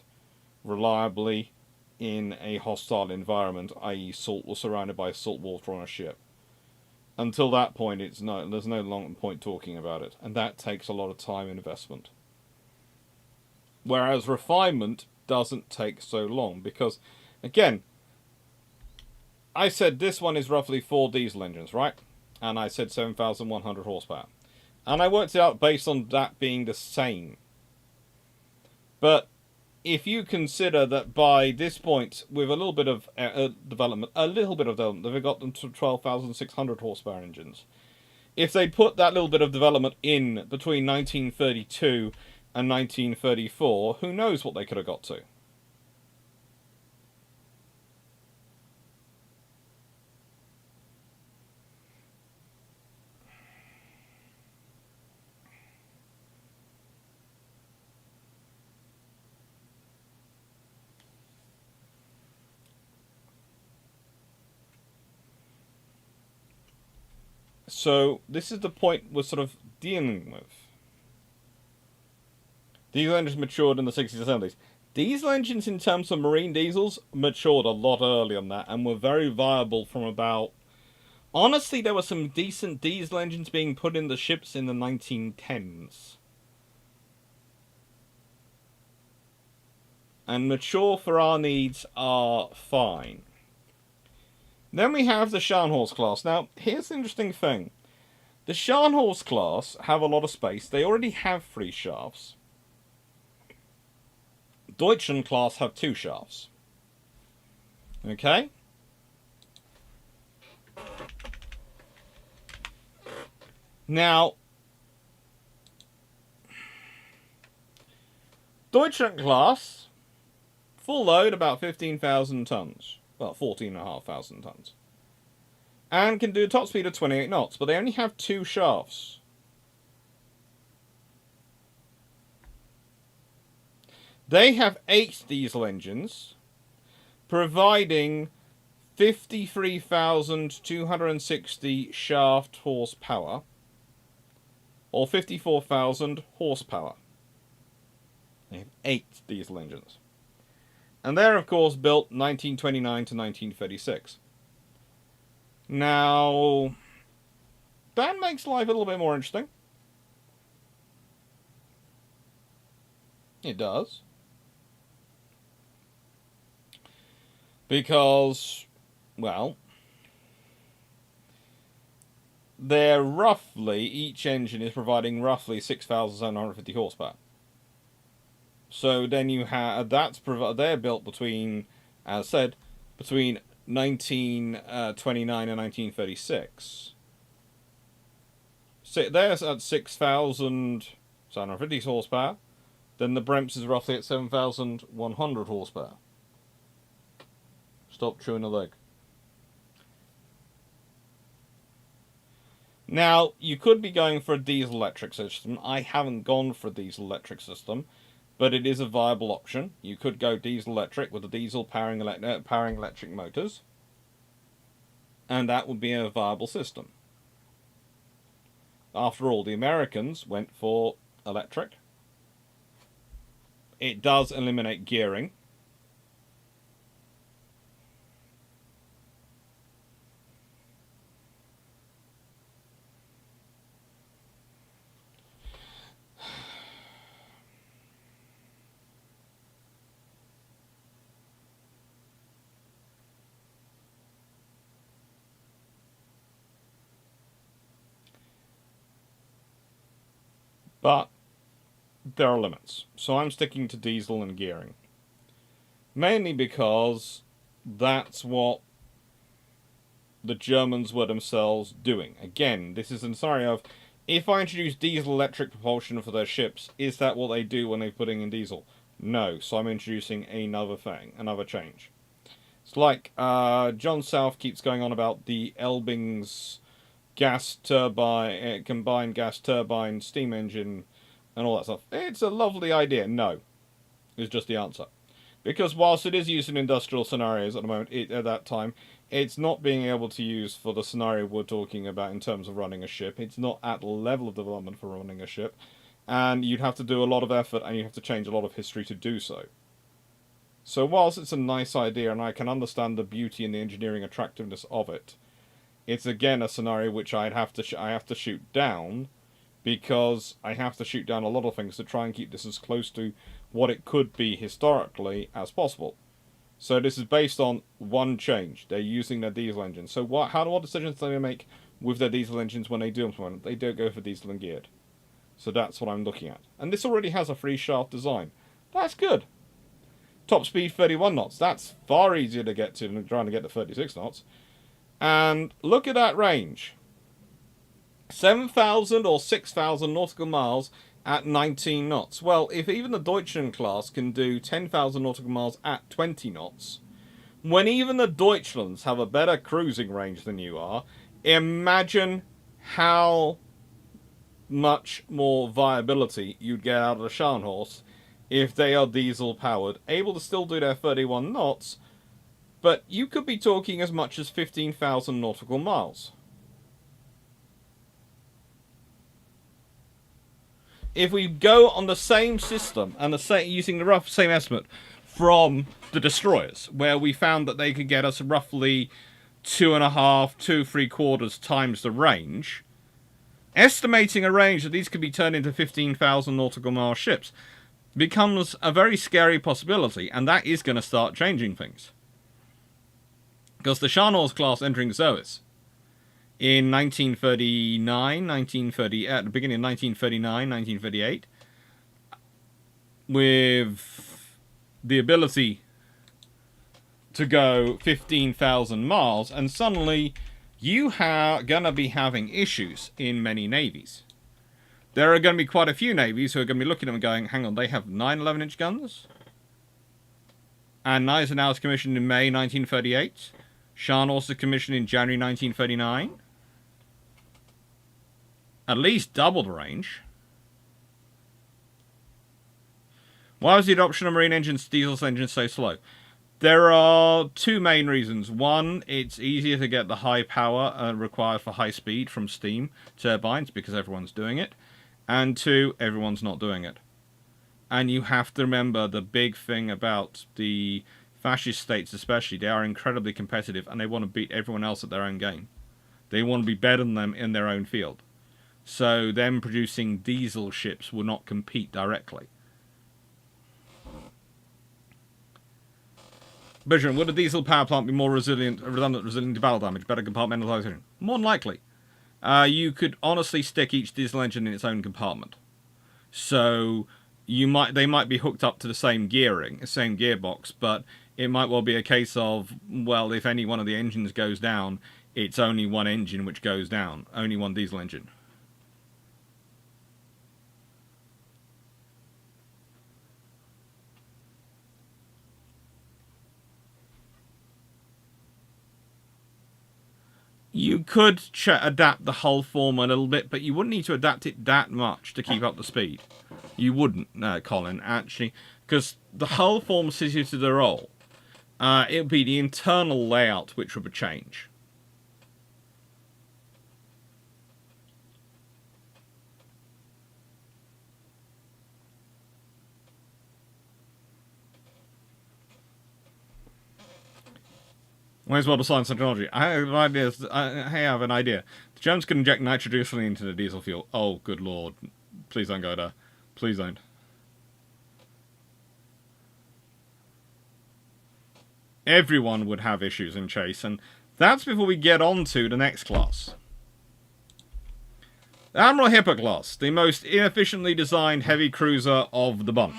[SPEAKER 1] reliably in a hostile environment, i.e. surrounded by salt water on a ship. Until that point, there's no long point talking about it, and that takes a lot of time and investment. Whereas refinement doesn't take so long, because, again, I said this one is roughly 4 diesel engines, right? And I said 7,100 horsepower. And I worked it out based on that being the same. But if you consider that by this point, with a little bit of development, they've got them to 12,600 horsepower engines. If they put that little bit of development in between 1932 and 1934, who knows what they could have got to. So this is the point we're sort of dealing with. Diesel engines matured in the 60s and 70s. Diesel engines, in terms of marine diesels, matured a lot earlier than that and were very viable from about... Honestly, there were some decent diesel engines being put in the ships in the 1910s. And mature for our needs are fine. Then we have the Scharnhorst class. Now, here's the interesting thing. The Scharnhorst class have a lot of space. They already have 3 shafts. Deutschland class have 2 shafts. Okay? Now, Deutschland class, full load about 15,000 tons. Well, 14,500 tons. And can do a top speed of 28 knots, but they only have 2 shafts. They have 8 diesel engines, providing 53,260 shaft horsepower, or 54,000 horsepower. They have 8 diesel engines. And they're, of course, built 1929 to 1936. Now, that makes life a little bit more interesting. It does. Because, well, they're roughly, each engine is providing roughly 6,750 horsepower. So then you have, they're built between, as I said, between 1929 and 1936. So there's at 6,750 horsepower. Then the Bremps is roughly at 7,100 horsepower. Stop chewing a leg. Now, you could be going for a diesel electric system. I haven't gone for a diesel electric system, but it is a viable option. You could go diesel electric with a diesel powering electric motors, and that would be a viable system. After all, the Americans went for electric. It does eliminate gearing. But there are limits. So I'm sticking to diesel and gearing. Mainly because that's what the Germans were themselves doing. Again, this is a scenario of, if I introduce diesel electric propulsion for their ships, is that what they do when they're putting in diesel? No. So I'm introducing another thing, another change. It's like John South keeps going on about the Elbing's gas turbine, combined gas turbine, steam engine, and all that stuff. It's a lovely idea. No, is just the answer. Because whilst it is used in industrial scenarios at the moment, at that time, It's not being able to use for the scenario we're talking about in terms of running a ship. It's not at the level of development for running a ship. And you'd have to do a lot of effort and you have to change a lot of history to do so. So whilst it's a nice idea and I can understand the beauty and the engineering attractiveness of it, it's again a scenario which I have to shoot down, because I have to shoot down a lot of things to try and keep this as close to what it could be historically as possible. So this is based on one change. They're using their diesel engine. So what decisions do they make with their diesel engines when they do implement it? They don't go for diesel and geared. So that's what I'm looking at. And this already has a 3-shaft design. That's good. Top speed 31 knots. That's far easier to get to than trying to get to 36 knots. And look at that range. 7,000 or 6,000 nautical miles at 19 knots. Well, if even the Deutschland class can do 10,000 nautical miles at 20 knots, when even the Deutschlands have a better cruising range than you are, imagine how much more viability you'd get out of the Scharnhorst if they are diesel powered, able to still do their 31 knots, but you could be talking as much as 15,000 nautical miles. If we go on the same system and using the rough same estimate from the destroyers, where we found that they could get us roughly 2.5, 2 3/4 times the range, estimating a range that these could be turned into 15,000 nautical mile ships becomes a very scary possibility, and that is going to start changing things. Because the Scharnhorst class entering service in 1939, at the beginning of 1939, 1938, with the ability to go 15,000 miles, and suddenly you are going to be having issues in many navies. There are going to be quite a few navies who are going to be looking at them and going, hang on, they have 9 11-inch guns? And Eisenhower's commissioned in May 1938. Scharnhorst is commissioned in January 1939. At least double the range. Why was the adoption of marine engines, diesel engines, so slow? There are 2 main reasons. One, it's easier to get the high power required for high speed from steam turbines because everyone's doing it. And 2, everyone's not doing it. And you have to remember the big thing about the fascist states especially, they are incredibly competitive and they want to beat everyone else at their own game. They want to be better than them in their own field. So them producing diesel ships will not compete directly. Benjamin, would a diesel power plant be more resilient to battle damage, better compartmentalization? More than likely. You could honestly stick each diesel engine in its own compartment. So they might be hooked up to the same gearbox, but it might well be a case of, well, if any one of the engines goes down, it's only one engine which goes down, only one diesel engine. You could adapt the hull form a little bit, but you wouldn't need to adapt it that much to keep up the speed. You wouldn't, Colin, actually, because the hull form suited to the role. It would be the internal layout which would change. Might as well design some technology. I have an idea. The Germans can inject nitroglycerin into the diesel fuel. Oh, good lord. Please don't go there. Please don't. Everyone would have issues in chase, and that's before we get on to the next class. The Admiral Hipper class, the most inefficiently designed heavy cruiser of the bunch.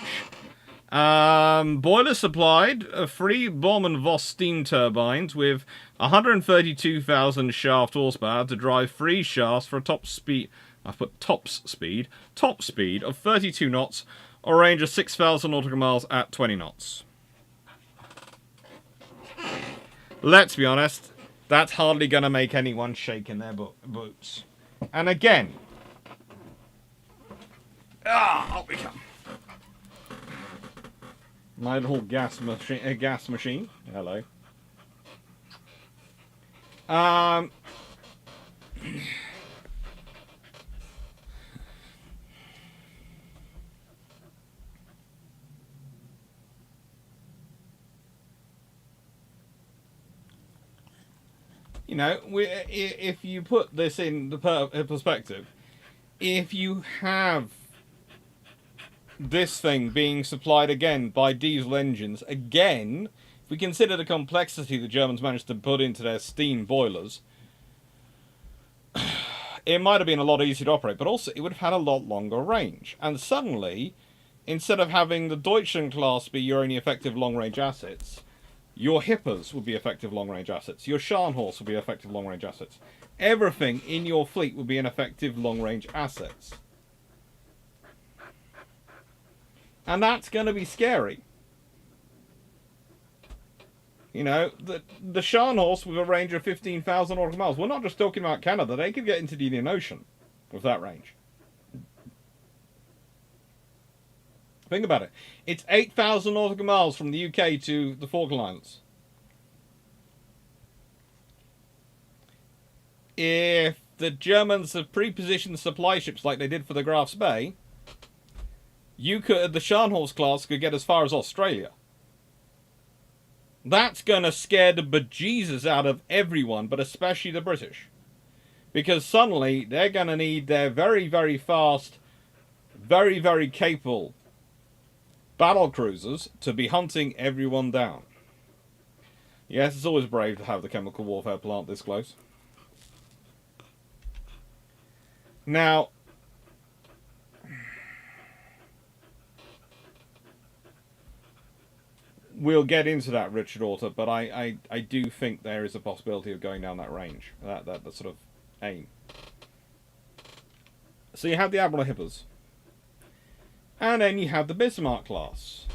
[SPEAKER 1] Boiler supplied, 3 Bormann Voss steam turbines with 132,000 shaft horsepower to drive 3 shafts for a top speed of 32 knots, or a range of 6,000 nautical miles at 20 knots. Let's be honest, that's hardly going to make anyone shake in their boots. And again, up we come. My little gas machine. Hello. You know, if you put this in the perspective, if you have this thing being supplied again by diesel engines, again, if we consider the complexity the Germans managed to put into their steam boilers, it might have been a lot easier to operate, but also it would have had a lot longer range. And suddenly, instead of having the Deutschland class be your only effective long-range assets, your Hippers would be effective long-range assets. Your Scharnhorst would be effective long-range assets. Everything in your fleet would be an effective long-range assets. And that's going to be scary. You know, the Scharnhorst with a range of 15,000 nautical miles. We're not just talking about Canada. They could get into the Indian Ocean with that range. Think about it. It's 8,000 nautical miles from the UK to the Falkland Islands. If the Germans had pre-positioned supply ships like they did for the Graf's Bay, the Scharnhorst class could get as far as Australia. That's going to scare the bejesus out of everyone, but especially the British. Because suddenly, they're going to need their very, very fast, very, very capable battle cruisers to be hunting everyone down. Yes, it's always brave to have the chemical warfare plant this close. Now, we'll get into that, Richard Orter, but I do think there is a possibility of going down that range, that sort of aim. So you have the Admiral Hippers. And then you have the Bismarck class.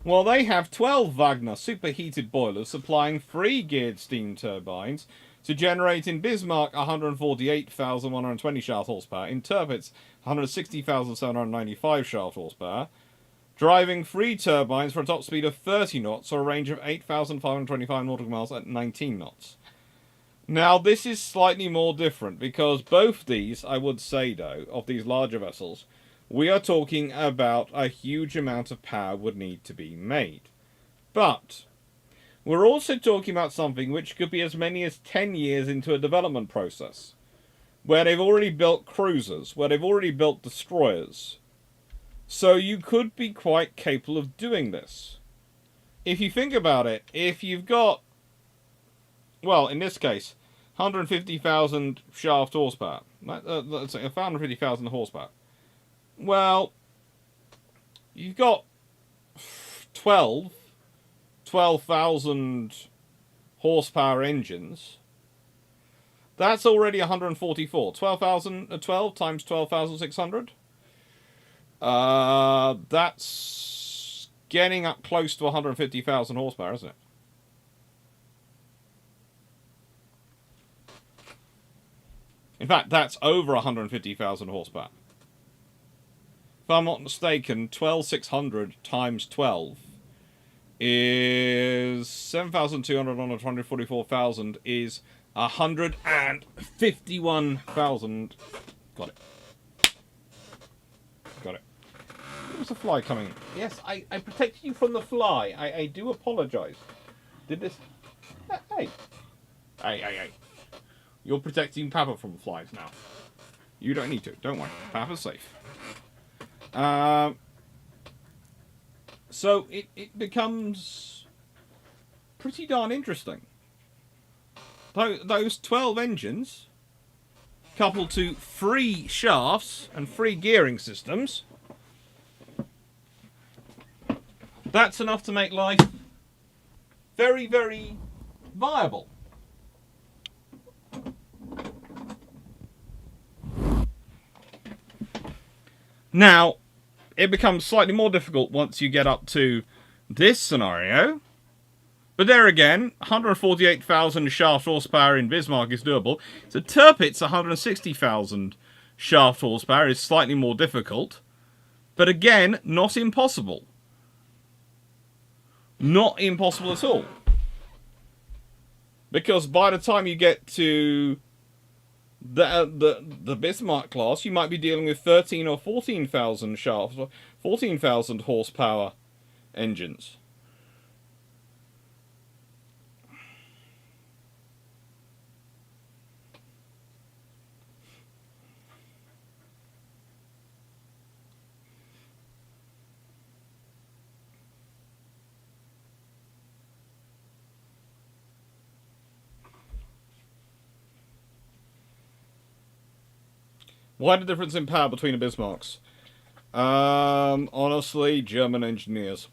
[SPEAKER 1] Well, they have 12 Wagner superheated boilers supplying 3-geared steam turbines to generate in Bismarck 148,120 shaft horsepower, in Tirpitz 160,795 shaft horsepower, driving 3 turbines for a top speed of 30 knots or a range of 8,525 nautical miles at 19 knots. Now, this is slightly more different because both these, I would say though, of these larger vessels, we are talking about a huge amount of power would need to be made. But we're also talking about something which could be as many as 10 years into a development process, where they've already built cruisers, where they've already built destroyers. So you could be quite capable of doing this. If you think about it, if you've got, well, in this case, 150,000 shaft horsepower, let's say 150,000 horsepower. Well, you've got 12,000 horsepower engines. That's already 144. 12 times 12,600. That's getting up close to 150,000 horsepower, isn't it? In fact, that's over 150,000 horsepower. If I'm not mistaken, 12,600 times 12 is 7,200 on 144,000 is 151,000. Got it. Got it. There was a fly coming. Yes, I protected you from the fly. I do apologise. Did this... Hey. Hey. You're protecting Papa from flies now. You don't need to. Don't worry. Papa's safe. So it becomes pretty darn interesting. Those 12 engines, coupled to 3 shafts and 3 gearing systems, that's enough to make life very, very viable. Now, it becomes slightly more difficult once you get up to this scenario. But there again, 148,000 shaft horsepower in Bismarck is doable. So Tirpitz, 160,000 shaft horsepower is slightly more difficult. But again, not impossible. Not impossible at all. Because by the time you get to the Bismarck class, you might be dealing with 13 or 14,000 shafts, 14,000 horsepower engines. Why the difference in power between the Bismarcks? Honestly, German engineers.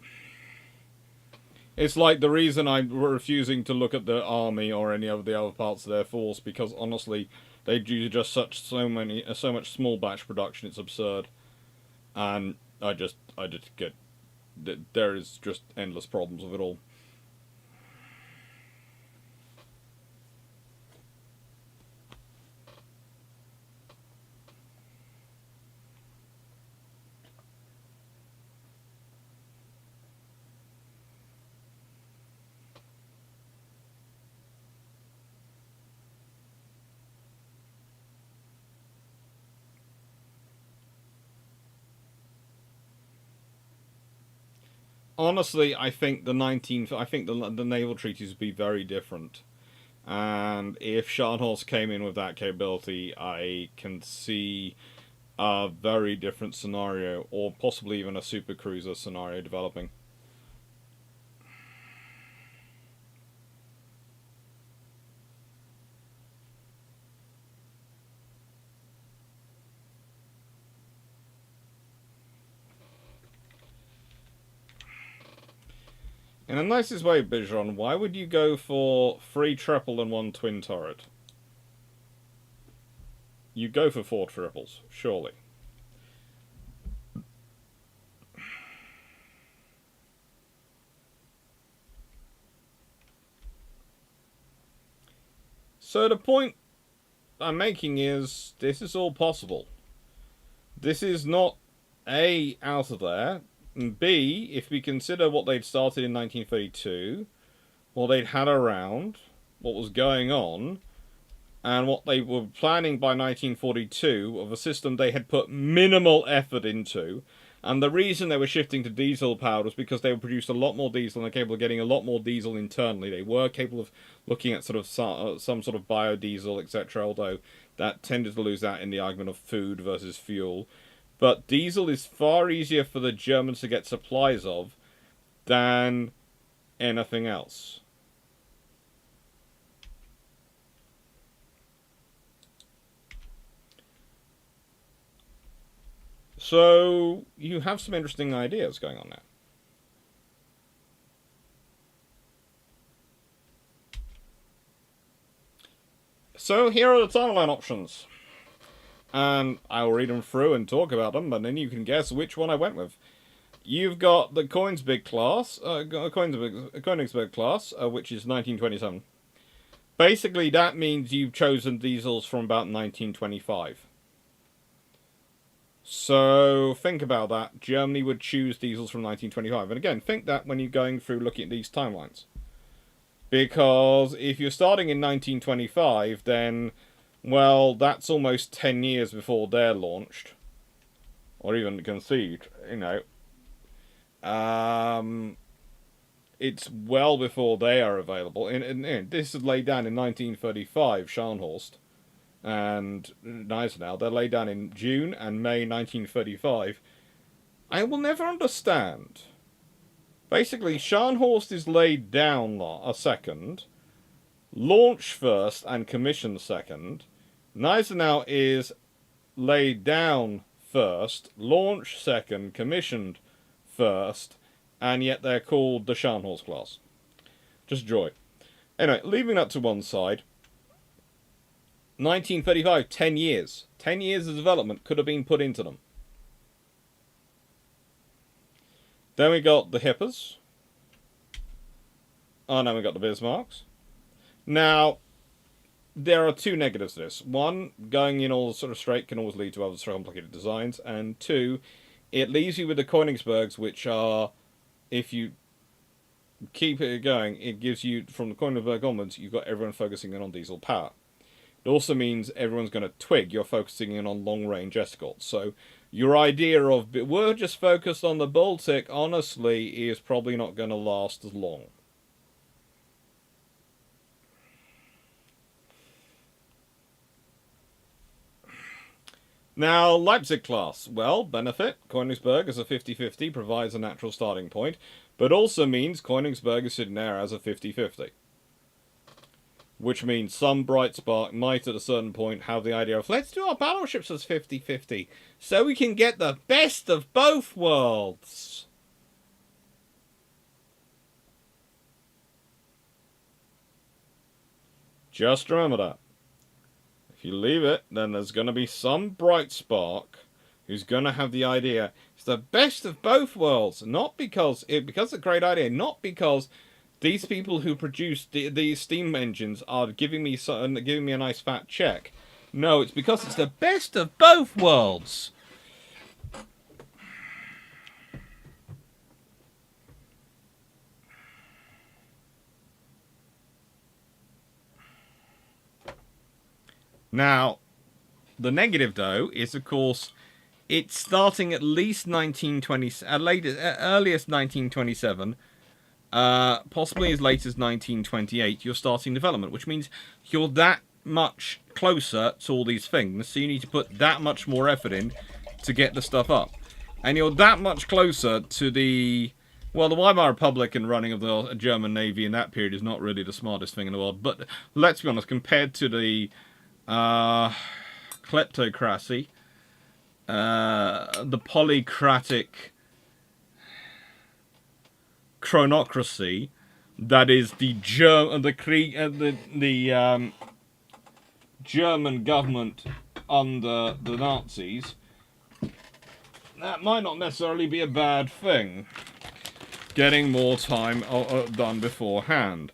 [SPEAKER 1] It's like the reason I'm refusing to look at the army or any of the other parts of their force, because honestly, they do just so much small batch production. It's absurd, and I just get there is just endless problems with it all. Honestly, I think the naval treaties would be very different. And if Scharnhorst came in with that capability, I can see a very different scenario, or possibly even a supercruiser scenario developing. In the nicest way, Bijon, why would you go for 3 triple and 1 twin turret? You go for 4 triples, surely. So the point I'm making is, this is all possible. This is not A, out of there, and B, if we consider what they'd started in 1932, what they'd had around, what was going on, and what they were planning by 1942 of a system they had put minimal effort into. And the reason they were shifting to diesel powered was because they produced a lot more diesel and they're capable of getting a lot more diesel internally. They were capable of looking at sort of some sort of biodiesel, etc., although that tended to lose out in the argument of food versus fuel. But diesel is far easier for the Germans to get supplies of than anything else. So you have some interesting ideas going on there. So here are the timeline options. And I'll read them through and talk about them, and then you can guess which one I went with. You've got the Koenigsberg class, which is 1927. Basically, that means you've chosen diesels from about 1925. So think about that. Germany would choose diesels from 1925. And again, think that when you're going through looking at these timelines. Because if you're starting in 1925, then, well, that's almost 10 years before they're launched. Or even conceived, you know. It's well before they are available. This is laid down in 1935, Scharnhorst. And Gneisenau, they're laid down in June and May 1935. I will never understand. Basically, Scharnhorst is laid down a second, launch first and commission second. Gneisenau is laid down first, launch second, commissioned first, and yet they're called the Scharnhorst class. Just joy. Anyway, leaving that to one side. 1935, 10 years. 10 years of development could have been put into them. Then we got the Hippers. Oh, no, we got the Bismarcks. Now, there are two negatives to this. One, going in all sort of straight can always lead to other complicated designs. And two, it leaves you with the Koenigsbergs, which are, if you keep it going, it gives you, from the Königsberg onwards, you've got everyone focusing in on diesel power. It also means everyone's going to twig you're focusing in on long-range escorts. So your idea of, we're just focused on the Baltic, honestly, is probably not going to last as long. Now, Leipzig class. Well, benefit. Königsberg as a 50-50 provides a natural starting point, but also means Königsberg is sitting there as a 50-50. Which means some bright spark might at a certain point have the idea of, let's do our battleships as 50-50, so we can get the best of both worlds. Just remember that. If you leave it, then there's going to be some bright spark who's going to have the idea, it's the best of both worlds. Not because it's a great idea, not because these people who produce these steam engines are giving me a nice fat check. No, it's because it's the best of both worlds. Now, the negative, though, is, of course, it's starting at least 1920, earliest 1927, possibly as late as 1928, you're starting development, which means you're that much closer to all these things, so you need to put that much more effort in to get the stuff up. And you're that much closer to the Weimar Republic and running of the German Navy in that period is not really the smartest thing in the world, but let's be honest, compared to the kleptocracy, the polycratic chronocracy that is the German government under the Nazis, that might not necessarily be a bad thing. Getting more time done beforehand.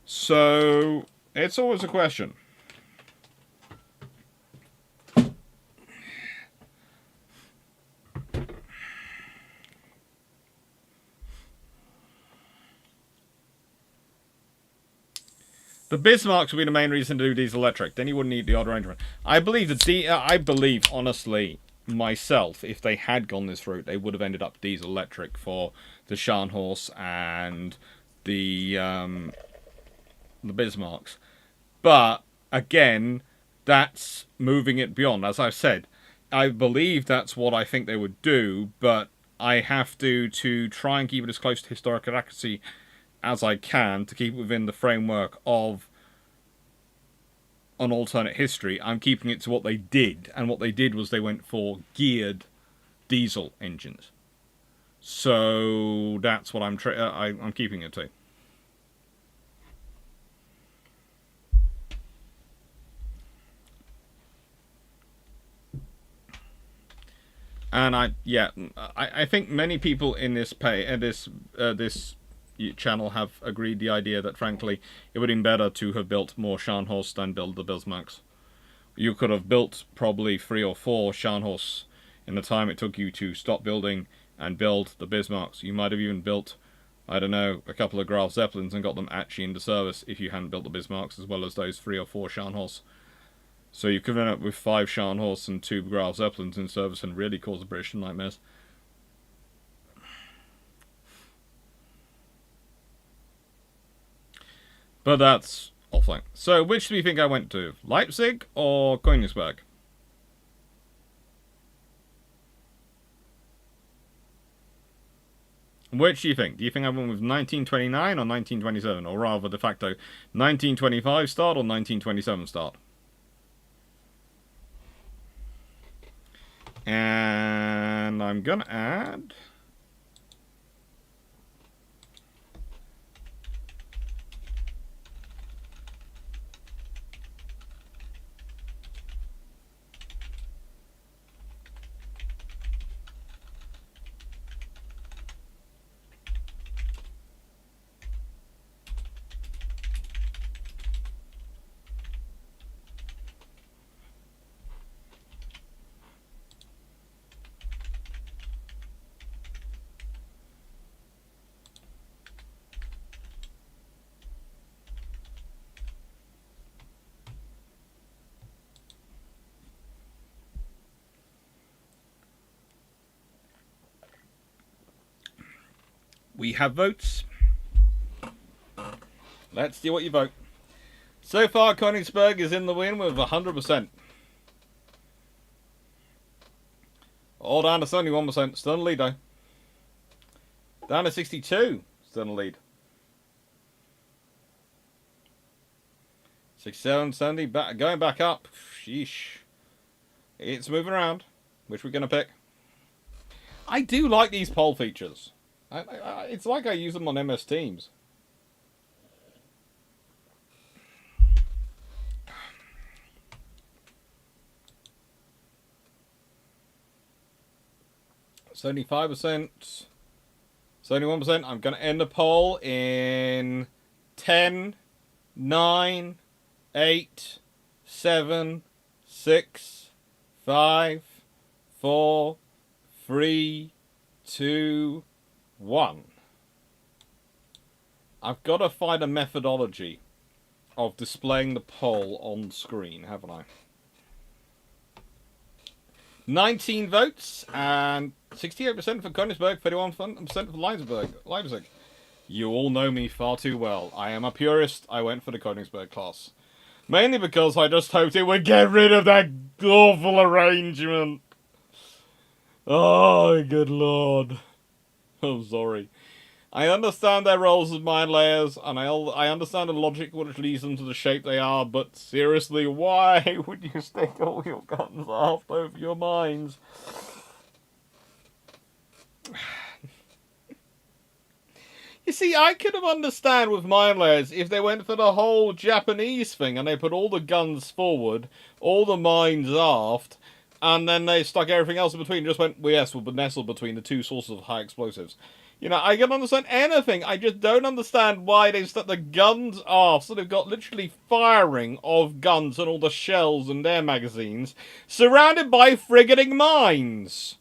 [SPEAKER 1] So, it's always a question. The Bismarcks would be the main reason to do diesel electric. Then you wouldn't need the odd arrangement. I believe, honestly, myself, if they had gone this route, they would have ended up diesel electric for the Scharnhorst and the Bismarcks. But again, that's moving it beyond. As I've said, I believe that's what I think they would do, but I have to try and keep it as close to historical accuracy as I can to keep it within the framework of an alternate history. I'm keeping it to what they did, and what they did was they went for geared diesel engines. So that's what I'm keeping it to. And I think many people in this channel have agreed the idea that, frankly, it would have been better to have built more Scharnhorst than build the Bismarcks. You could have built probably 3 or 4 Scharnhorsts in the time it took you to stop building and build the Bismarcks. You might have even built, I don't know, a couple of Graf Zeppelins and got them actually into service if you hadn't built the Bismarcks, as well as those 3 or 4 Scharnhorsts. So you could end up with 5 Scharnhorsts and 2 Graf Zeppelins in service and really cause the British nightmares. But that's offline. So, which do you think I went to? Leipzig or Königsberg? Which do you think? Do you think I went with 1929 or 1927? Or rather, de facto, 1925 start or 1927 start? And I'm gonna add... We have votes. Let's see what you vote. So far, Königsberg is in the win with 100%. All down to 71%. Still in the lead, though. Down to 62. Still in the lead. 67, 70. Going back up. Sheesh. It's moving around. Which we're going to pick. I do like these poll features. It's like I use them on MS Teams. %75%, 71%. I'm going to end the poll in 10, 9, 8, 7, 6, 5, 4, 3, 2, 1. I've got to find a methodology of displaying the poll on screen, haven't I? 19 votes and 68% for Königsberg, 31% for Leipzig. You all know me far too well. I am a purist. I went for the Königsberg class. Mainly because I just hoped it would get rid of that awful arrangement. Oh, good lord. I'm sorry. I understand their roles as mine layers, and I understand the logic which leads them to the shape they are, but seriously, why would you stick all your guns aft over your mines? You see, I could have understand with mine layers if they went for the whole Japanese thing, and they put all the guns forward, all the mines aft, and then they stuck everything else in between, just went, well, yes, we'll nestle between the two sources of high explosives. You know, I can understand anything. I just don't understand why they've stuck the guns off. So they've got literally firing of guns and all the shells and their magazines surrounded by frigating mines.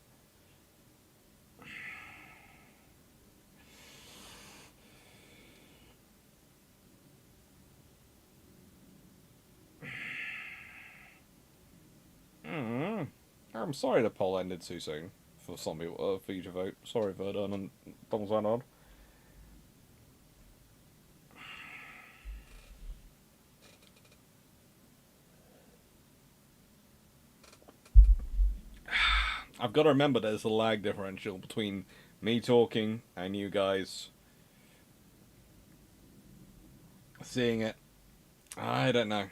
[SPEAKER 1] I'm sorry the poll ended too soon. For some people, for you to vote. Sorry, Verdun and Thomas Arnold. I've got to remember there's a lag differential between me talking and you guys seeing it. I don't know.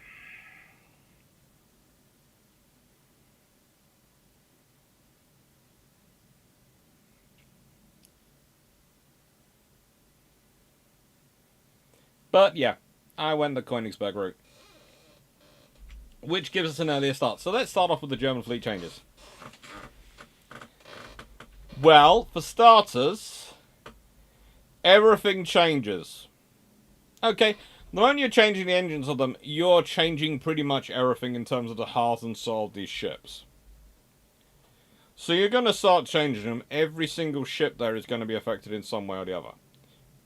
[SPEAKER 1] But yeah, I went the Königsberg route, which gives us an earlier start. So let's start off with the German fleet changes. Well, for starters, everything changes. Okay, the moment you're changing the engines of them, you're changing pretty much everything in terms of the heart and soul of these ships. So you're going to start changing them. Every single ship there is going to be affected in some way or the other.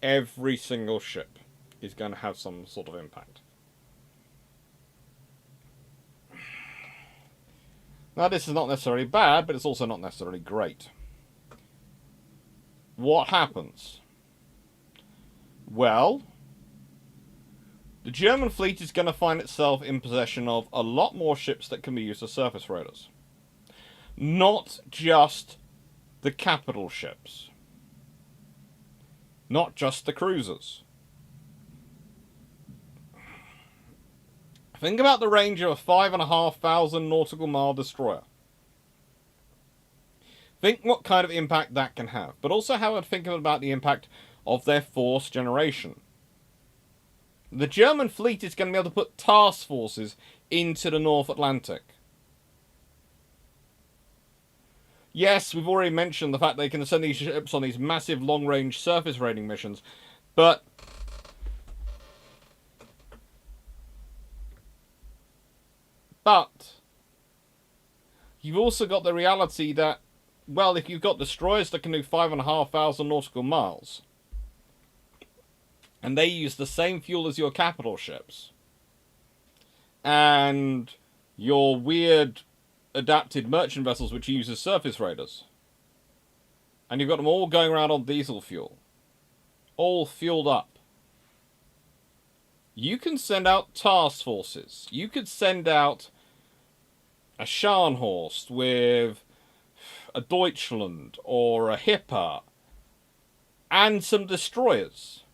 [SPEAKER 1] Every single ship is going to have some sort of impact. Now, this is not necessarily bad, but it's also not necessarily great. What happens? Well, the German fleet is going to find itself in possession of a lot more ships that can be used as surface raiders. Not just the capital ships. Not just the cruisers. Think about the range of a 5,500 nautical mile destroyer. Think what kind of impact that can have, but also how I'd think about the impact of their force generation. The German fleet is going to be able to put task forces into the North Atlantic. Yes, we've already mentioned the fact they can send these ships on these massive long-range surface raiding missions, but you've also got the reality that, well, if you've got destroyers that can do 5,500 nautical miles, and they use the same fuel as your capital ships, and your weird adapted merchant vessels which use as surface raiders, and you've got them all going around on diesel fuel, all fueled up, you can send out task forces. You could send out a Scharnhorst with a Deutschland or a Hipper and some destroyers.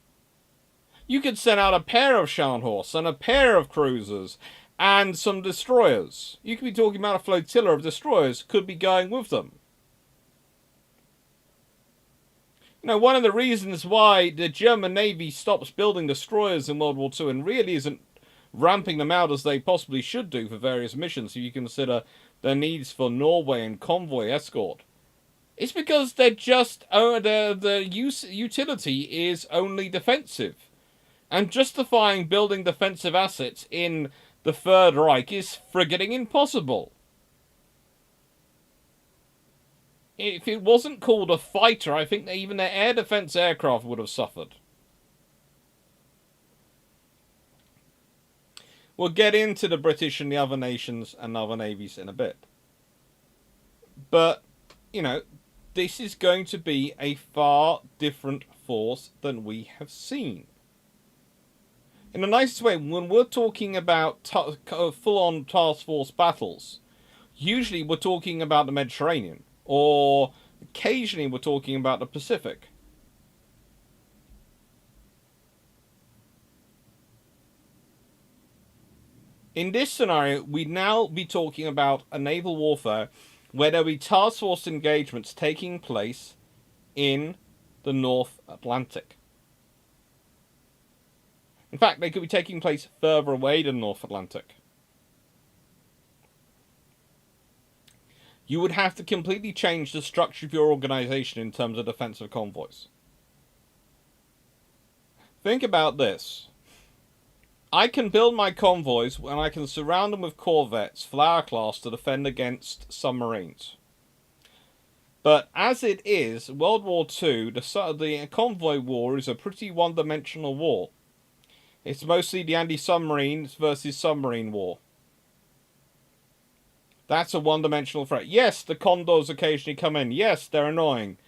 [SPEAKER 1] You could send out a pair of Scharnhorsts and a pair of cruisers and some destroyers. You could be talking about a flotilla of destroyers could be going with them. You know, one of the reasons why the German Navy stops building destroyers in World War II and really isn't ramping them out as they possibly should do for various missions, if you consider their needs for Norway and convoy escort, it's because they're just the utility is only defensive, and justifying building defensive assets in the Third Reich is frigging impossible. If it wasn't called a fighter, I think that even their air defense aircraft would have suffered. We'll get into the British and the other nations and other navies in a bit. But, you know, this is going to be a far different force than we have seen. In the nicest way, when we're talking about full-on task force battles, usually we're talking about the Mediterranean, or occasionally we're talking about the Pacific. In this scenario, we'd now be talking about a naval warfare where there'll be task force engagements taking place in the North Atlantic. In fact, they could be taking place further away than North Atlantic. You would have to completely change the structure of your organization in terms of defensive convoys. Think about this. I can build my convoys and I can surround them with corvettes, Flower class, to defend against submarines. But as it is, World War II, the convoy war is a pretty one-dimensional war. It's mostly the anti-submarines versus submarine war. That's a one-dimensional threat. Yes, the Condors occasionally come in. Yes, they're annoying.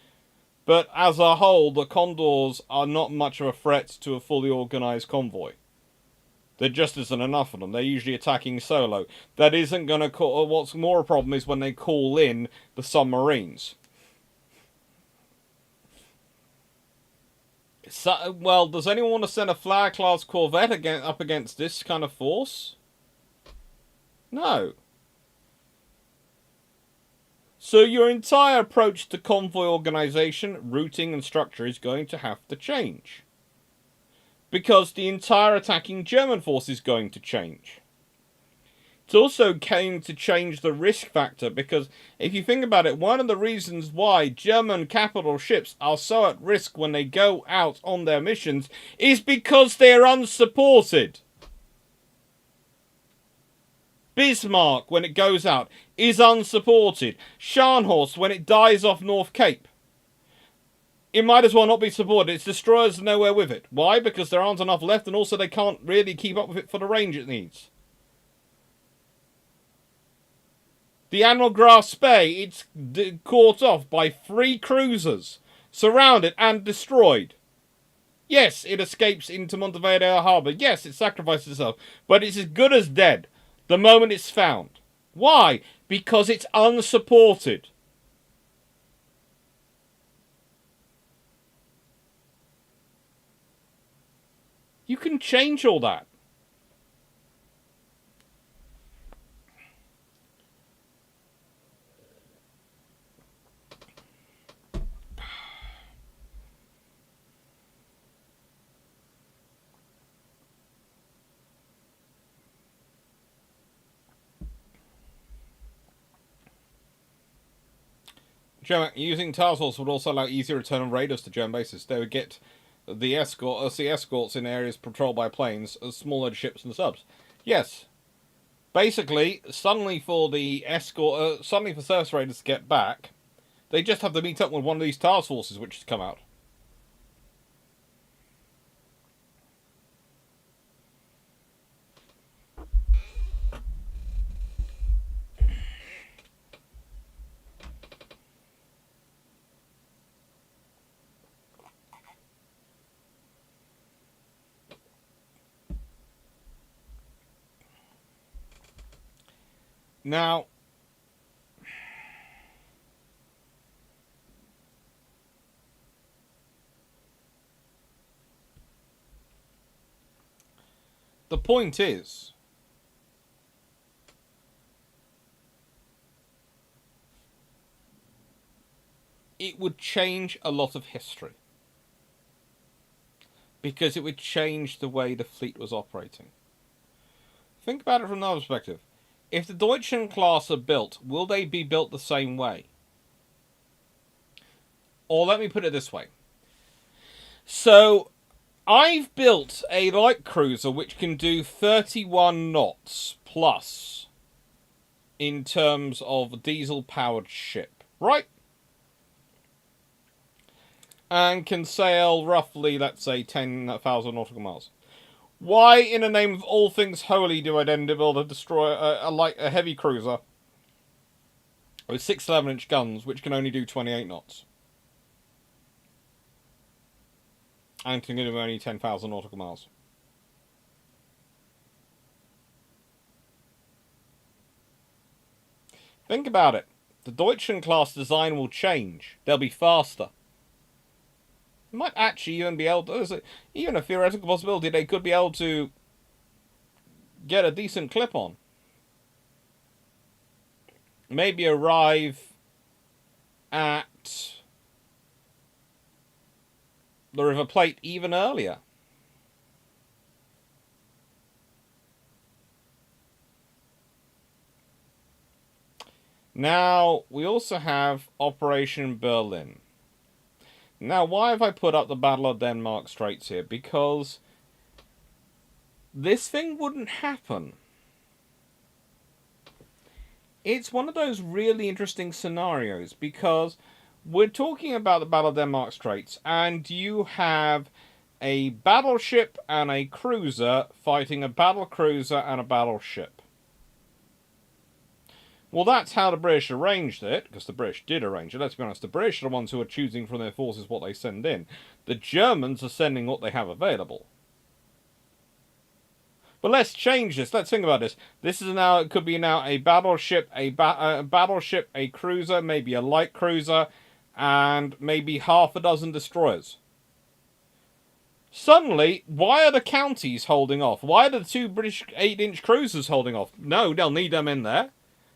[SPEAKER 1] But as a whole, the Condors are not much of a threat to a fully organised convoy. There just isn't enough of them. They're usually attacking solo. That isn't going to call... What's more a problem is when they call in the submarines. So, well, does anyone want to send a Flower-class corvette up against this kind of force? No. So your entire approach to convoy organisation, routing and structure is going to have to change. Because the entire attacking German force is going to change. It's also going to change the risk factor, because if you think about it, one of the reasons why German capital ships are so at risk when they go out on their missions is because they're unsupported. Bismarck, when it goes out, is unsupported. Scharnhorst, when it dies off North Cape, it might as well not be supported. Its destroyers are nowhere with it. Why? Because there aren't enough left, and also they can't really keep up with it for the range it needs. The Admiral Graf Spee, it's caught off by 3 cruisers, surrounded and destroyed. Yes, it escapes into Montevideo Harbour. Yes, it sacrifices itself. But it's as good as dead the moment it's found. Why? Because it's unsupported. You can change all that. Using task force would also allow easier return of raiders to German bases. They would get the escorts in areas patrolled by planes, smaller ships and subs. Yes. Basically, suddenly for surface raiders to get back, they just have to meet up with one of these task forces which has come out. Now, the point is, it would change a lot of history. Because it would change the way the fleet was operating. Think about it from another perspective. If the Deutschen class are built, will they be built the same way? Or let me put it this way. So, I've built a light cruiser which can do 31 knots plus in terms of diesel-powered ship, right? And can sail roughly, let's say, 10,000 nautical miles. Why, in the name of all things holy, do I then build a heavy cruiser with 6 11-inch guns, which can only do 28 knots? And can do only 10,000 nautical miles. Think about it. The Deutschen class design will change. They'll be faster. Might actually even be able to, there's even a theoretical possibility they could be able to get a decent clip on. Maybe arrive at the River Plate even earlier. Now, we also have Operation Berlin. Now, why have I put up the Battle of Denmark Straits here? Because this thing wouldn't happen. It's one of those really interesting scenarios, because we're talking about the Battle of Denmark Straits, and you have a battleship and a cruiser fighting a battle cruiser and a battleship. Well, that's how the British arranged it, because the British did arrange it. Let's be honest, the British are the ones who are choosing from their forces what they send in. The Germans are sending what they have available. But let's change this. Let's think about this. This is now, it could be now a battleship, a cruiser, maybe a light cruiser, and maybe half a dozen destroyers. Suddenly, why are the counties holding off? Why are the 2 British 8-inch cruisers holding off? No, they'll need them in there.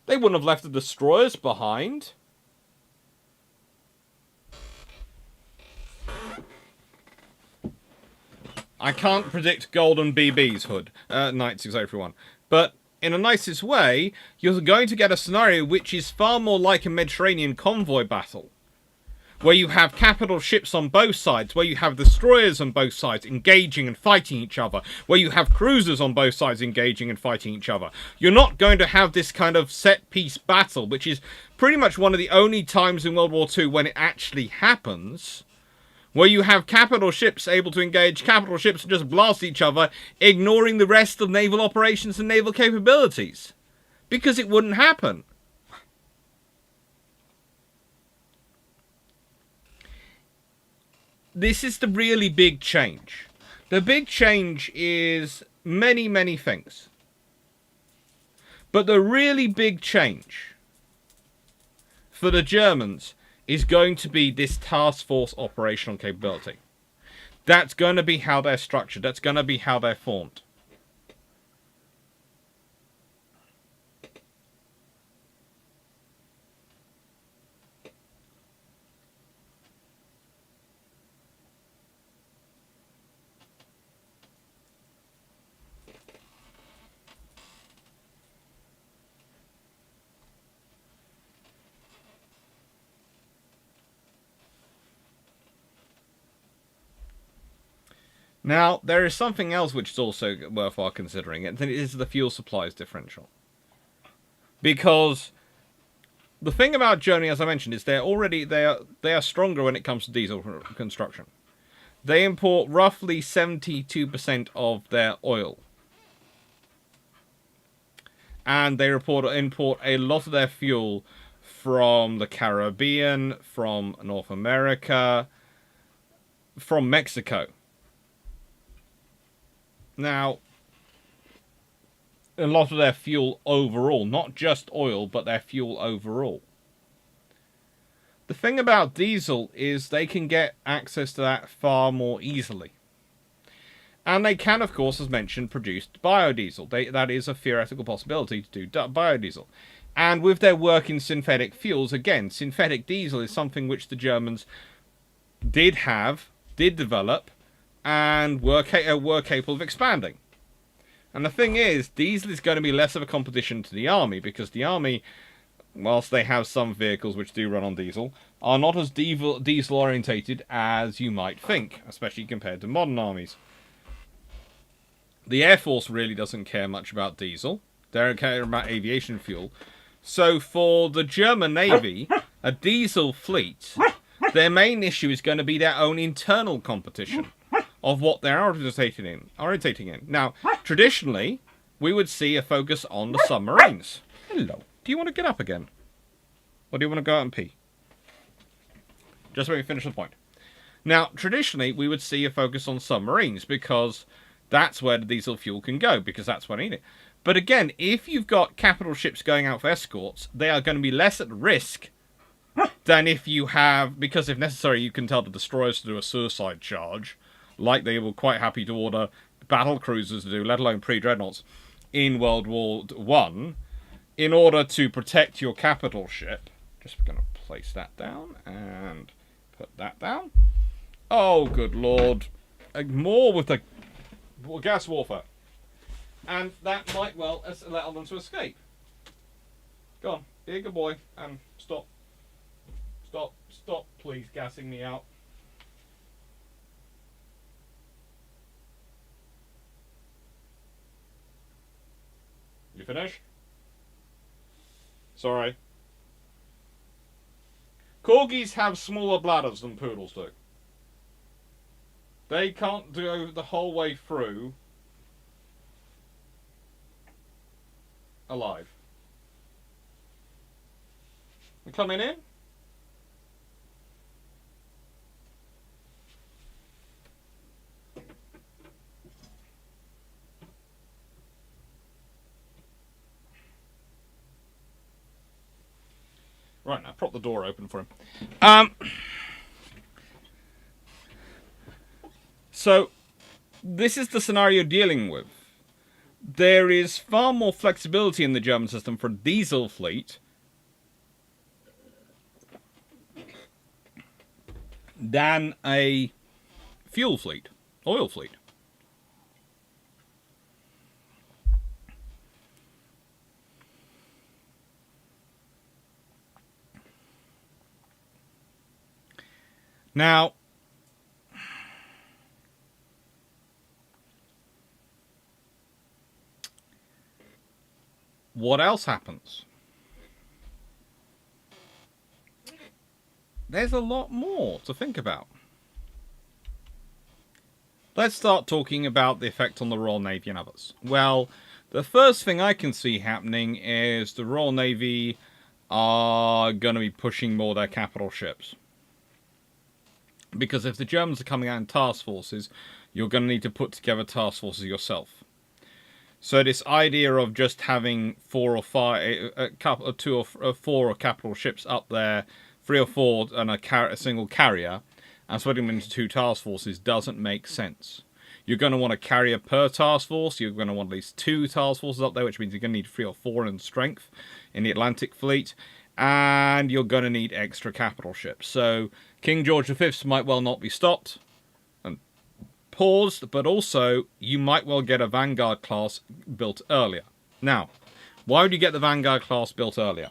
[SPEAKER 1] They wouldn't have left the destroyers behind. I can't predict golden BBs, Hood. Knight 601. But in a nicest way, you're going to get a scenario which is far more like a Mediterranean convoy battle, where you have capital ships on both sides, where you have destroyers on both sides engaging and fighting each other, where you have cruisers on both sides engaging and fighting each other. You're not going to have this kind of set-piece battle, which is pretty much one of the only times in World War II when it actually happens, where you have capital ships able to engage capital ships and just blast each other, ignoring the rest of naval operations and naval capabilities. Because it wouldn't happen. This is the really big change. The big change is many, many things. But the really big change for the Germans is going to be this task force operational capability. That's going to be how they're structured. That's going to be how they're formed. Now, there is something else which is also worthwhile considering, and it is the fuel supplies differential. Because the thing about Germany, as I mentioned, is they are stronger when it comes to diesel construction. They import roughly 72% of their oil. And they import a lot of their fuel from the Caribbean, from North America, from Mexico. Now, a lot of their fuel overall, not just oil, but their fuel overall. The thing about diesel is they can get access to that far more easily. And they can, of course, as mentioned, produce biodiesel. That is a theoretical possibility to do biodiesel. And with their work in synthetic fuels, again, synthetic diesel is something which the Germans did develop, and were capable of expanding. And the thing is, diesel is going to be less of a competition to the army, because the army, whilst they have some vehicles which do run on diesel, are not as diesel orientated as you might think, especially compared to modern armies. The Air Force really doesn't care much about diesel. They don't care about aviation fuel. So for the German Navy, a diesel fleet, their main issue is going to be their own internal competition of what they're orientating in. Now, traditionally, we would see a focus on the submarines. Hello. Do you want to get up again? Or do you want to go out and pee? Just let me finish the point. Now, traditionally, we would see a focus on submarines because that's where the diesel fuel can go, because that's what I need it. But again, if you've got capital ships going out for escorts, they are going to be less at risk than if you have, because if necessary, you can tell the destroyers to do a suicide charge, like they were quite happy to order battle cruisers to do, let alone pre-dreadnoughts, in World War I, in order to protect your capital ship. Just going to place that down and put that down. Oh, good lord. More with the gas warfare. And that might well allow them to escape. Go on, be a good boy and stop, please, gassing me out. You finished? Sorry. Corgis have smaller bladders than poodles do. They can't do the whole way through alive. You coming in? Right, now prop the door open for him. So, this is the scenario you're dealing with. There is far more flexibility in the German system for a diesel fleet than a fuel fleet, oil fleet. Now, what else happens? There's a lot more to think about. Let's start talking about the effect on the Royal Navy and others. Well, the first thing I can see happening is the Royal Navy are going to be pushing more their capital ships. Because if the Germans are coming out in task forces, you're going to need to put together task forces yourself. So this idea of just having 4 or 5, two or 4 capital ships up there, 3 or 4 and a single carrier, and splitting them into 2 task forces doesn't make sense. You're going to want a carrier per task force. You're going to want at least 2 task forces up there, which means you're going to need 3 or 4 in strength in the Atlantic Fleet. And you're going to need extra capital ships. So King George V might well not be stopped and paused, but also you might well get a Vanguard class built earlier. Now, why would you get the Vanguard class built earlier?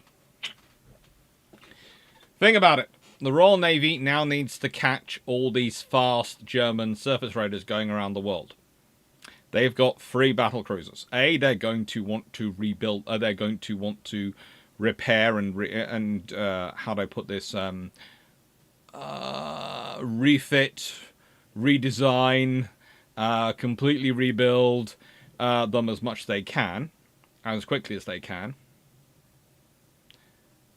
[SPEAKER 1] Think about it. The Royal Navy now needs to catch all these fast German surface raiders going around the world. They've got 3 battle cruisers. They're going to want to rebuild. They're going to want to repair and how do I put this? Refit, redesign, completely rebuild them as much as they can, as quickly as they can.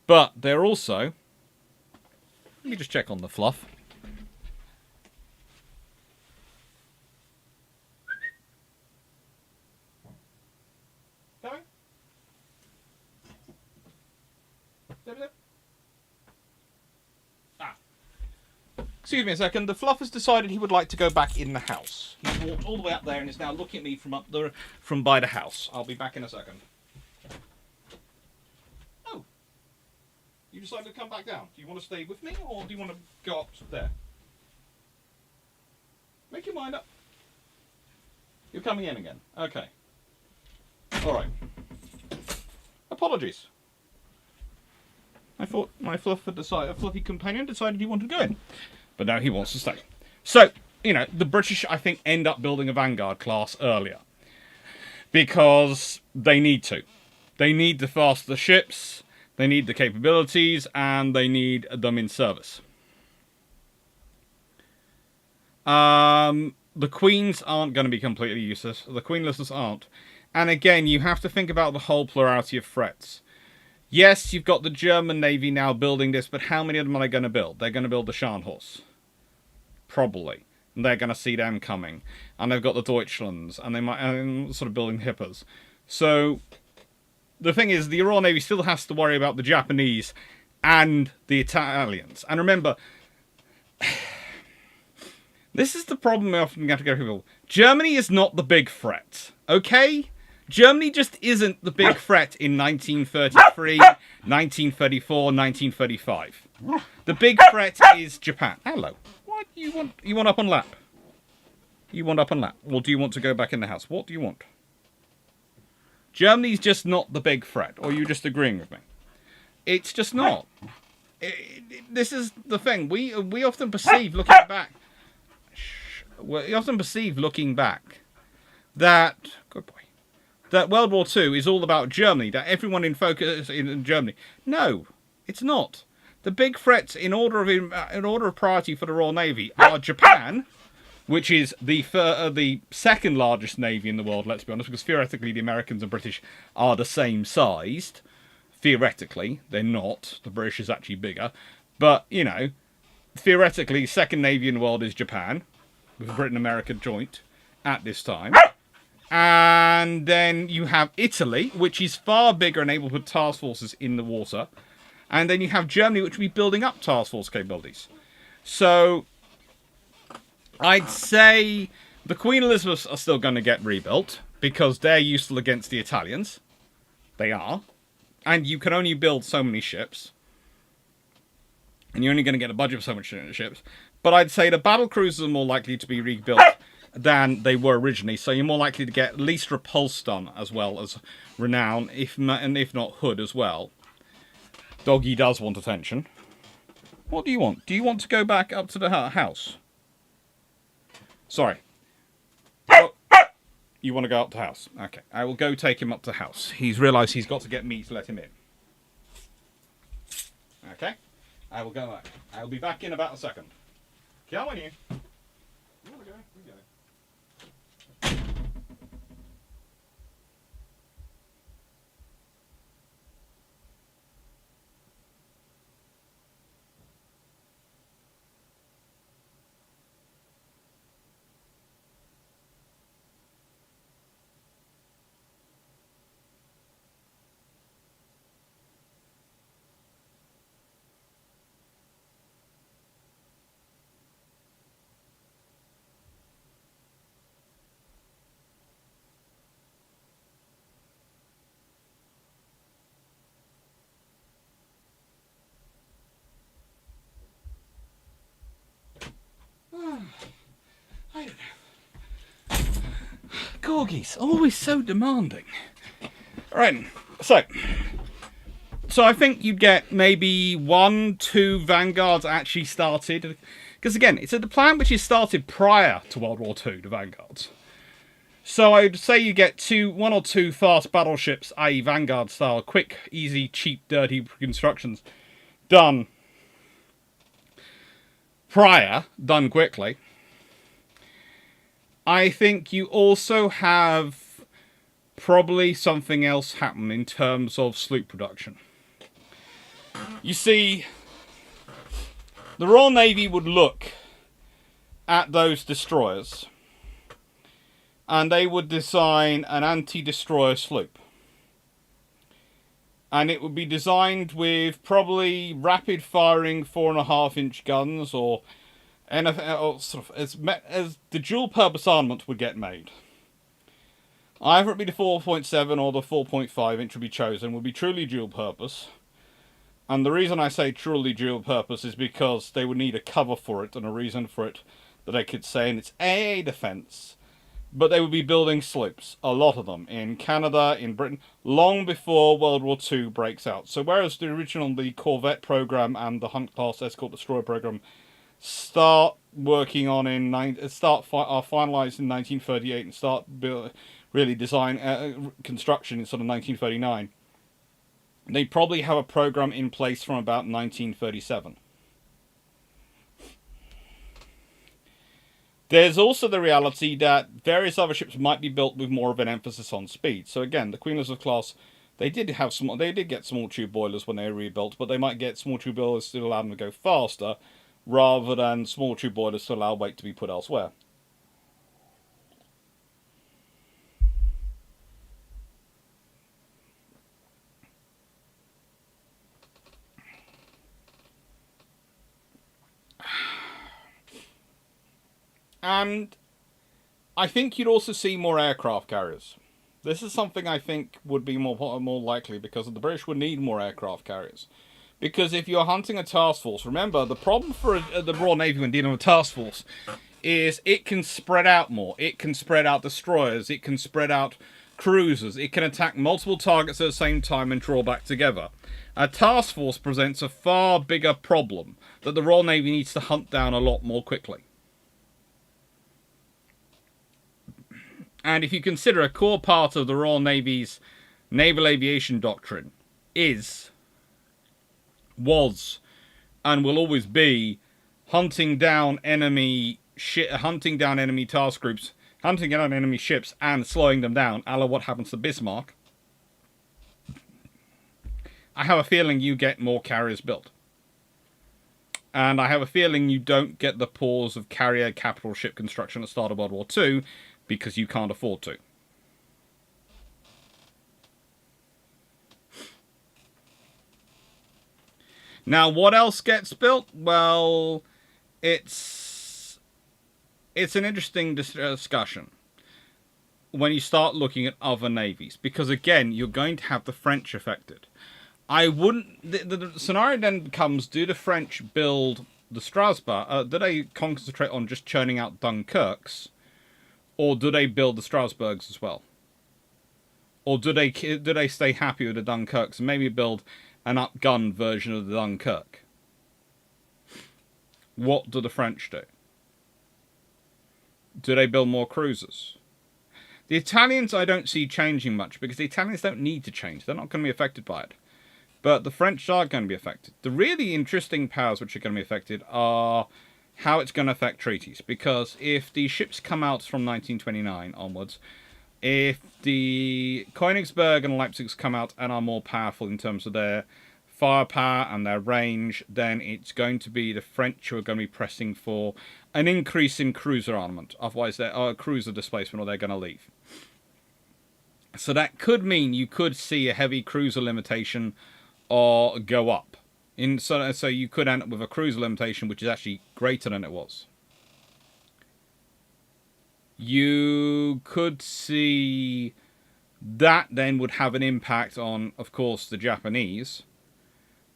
[SPEAKER 1] But they're also, let me just check on the fluff. Excuse me a second. The Fluff has decided he would like to go back in the house. He's walked all the way up there and is now looking at me from by the house. I'll be back in a second. Oh. You decided to come back down. Do you want to stay with me or do you want to go up there? Make your mind up. You're coming in again. Okay. Alright. Apologies. I thought my fluffy companion decided he wanted to go in. But now he wants to stay. So, you know, the British, I think, end up building a Vanguard class earlier. Because they need to. They need the faster ships, they need the capabilities, and they need them in service. The Queens aren't going to be completely useless. The Queenlesses aren't. And again, you have to think about the whole plurality of threats. Yes, you've got the German Navy now building this, but how many of them are they going to build? They're going to build the Scharnhorst. Probably. And they're going to see them coming. And they've got the Deutschlands, and they might sort of building Hippers. So, the thing is, the Royal Navy still has to worry about the Japanese and the Italians. And remember, this is the problem we often have to go through. Germany is not the big threat, okay? Germany just isn't the big threat in 1933, 1934, 1935. The big threat is Japan. Hello. What you want? You want up on lap? You want up on lap? Or do you want to go back in the house? What do you want? Germany's just not the big threat. Or are you just agreeing with me? It's just not. This is the thing. We often perceive looking back. We often perceive looking back that good boy. That World War II is all about Germany, that everyone in focus in Germany. No, it's not. The big threats in order of priority for the Royal Navy are Japan, which is the second largest navy in the world, let's be honest, because theoretically the Americans and British are the same sized. Theoretically, they're not. The British is actually bigger. But, you know, theoretically, second navy in the world is Japan, with Britain and America joint at this time. And then you have Italy, which is far bigger and able to put task forces in the water. And then you have Germany, which will be building up task force capabilities. So, I'd say the Queen Elizabeths are still going to get rebuilt, because they're useful against the Italians. They are. And you can only build so many ships. And you're only going to get a budget for so much ships. But I'd say the battle cruisers are more likely to be rebuilt than they were originally, so you're more likely to get at least Repulse done as well as Renown, if not Hood as well. Doggy does want attention. What do you want? Do you want to go back up to the house? Sorry. Oh, you want to go up to the house? Okay, I will go take him up to the house. He's realised he's got to get me to let him in. Okay, I will go back. I will be back in about a second. Come on, you. Here we go. I don't know. Corgis, always so demanding. Right, so I think you'd get maybe 1-2 Vanguards actually started. Because again, it's a plan which is started prior to World War II, the Vanguards. So I'd say you get 1 or 2 fast battleships, i.e. Vanguard style, quick, easy, cheap, dirty constructions, done done quickly. I think you also have probably something else happen in terms of sloop production. You see, the Royal Navy would look at those destroyers and they would design an anti-destroyer sloop. And it would be designed with probably rapid firing 4.5-inch guns or and sort of as the dual-purpose armament would get made. Either it be the 4.7 or the 4.5 inch would be chosen, would be truly dual-purpose. And the reason I say truly dual-purpose is because they would need a cover for it and a reason for it that I could say, and it's AA defense. But they would be building sloops, a lot of them, in Canada, in Britain, long before World War II breaks out. So whereas the Corvette program and the Hunt-class escort destroyer program are finalized in 1938 and start construction in sort of 1939, they probably have a program in place from about 1937. There's also the reality that various other ships might be built with more of an emphasis on speed. So again, the Queen Elizabeth class, they did get small tube boilers when they were rebuilt, but they might get small tube boilers to allow them to go faster, rather than small tube boilers to allow weight to be put elsewhere. And I think you'd also see more aircraft carriers. This is something I think would be more likely, because the British would need more aircraft carriers. Because if you're hunting a task force, remember, the problem for the Royal Navy when dealing with a task force is it can spread out more. It can spread out destroyers. It can spread out cruisers. It can attack multiple targets at the same time and draw back together. A task force presents a far bigger problem that the Royal Navy needs to hunt down a lot more quickly. And if you consider a core part of the Royal Navy's naval aviation doctrine was, and will always be, hunting down enemy task groups, hunting down enemy ships and slowing them down, a la what happens to Bismarck, I have a feeling you get more carriers built. And I have a feeling you don't get the pause of carrier capital ship construction at the start of World War II, because you can't afford to. Now, what else gets built? Well, it's an interesting discussion when you start looking at other navies, because again, you're going to have the French affected. The scenario then becomes: do the French build the Strasbourg? Do they concentrate on just churning out Dunkirks? Or do they build the Strasbourgs as well? Or do they stay happy with the Dunkirks and maybe build an upgunned version of the Dunkirk? What do the French do? Do they build more cruisers? The Italians I don't see changing much, because the Italians don't need to change. They're not going to be affected by it. But the French are going to be affected. The really interesting powers which are going to be affected are how it's going to affect treaties. Because if the ships come out from 1929 onwards, if the Königsberg and Leipzigs come out and are more powerful in terms of their firepower and their range, then it's going to be the French who are going to be pressing for an increase in cruiser armament. Otherwise, they're cruiser displacement, or they're going to leave. So that could mean you could see a heavy cruiser limitation or go up. So you could end up with a cruiser limitation which is actually greater than it was. You could see that then would have an impact on, of course, the Japanese.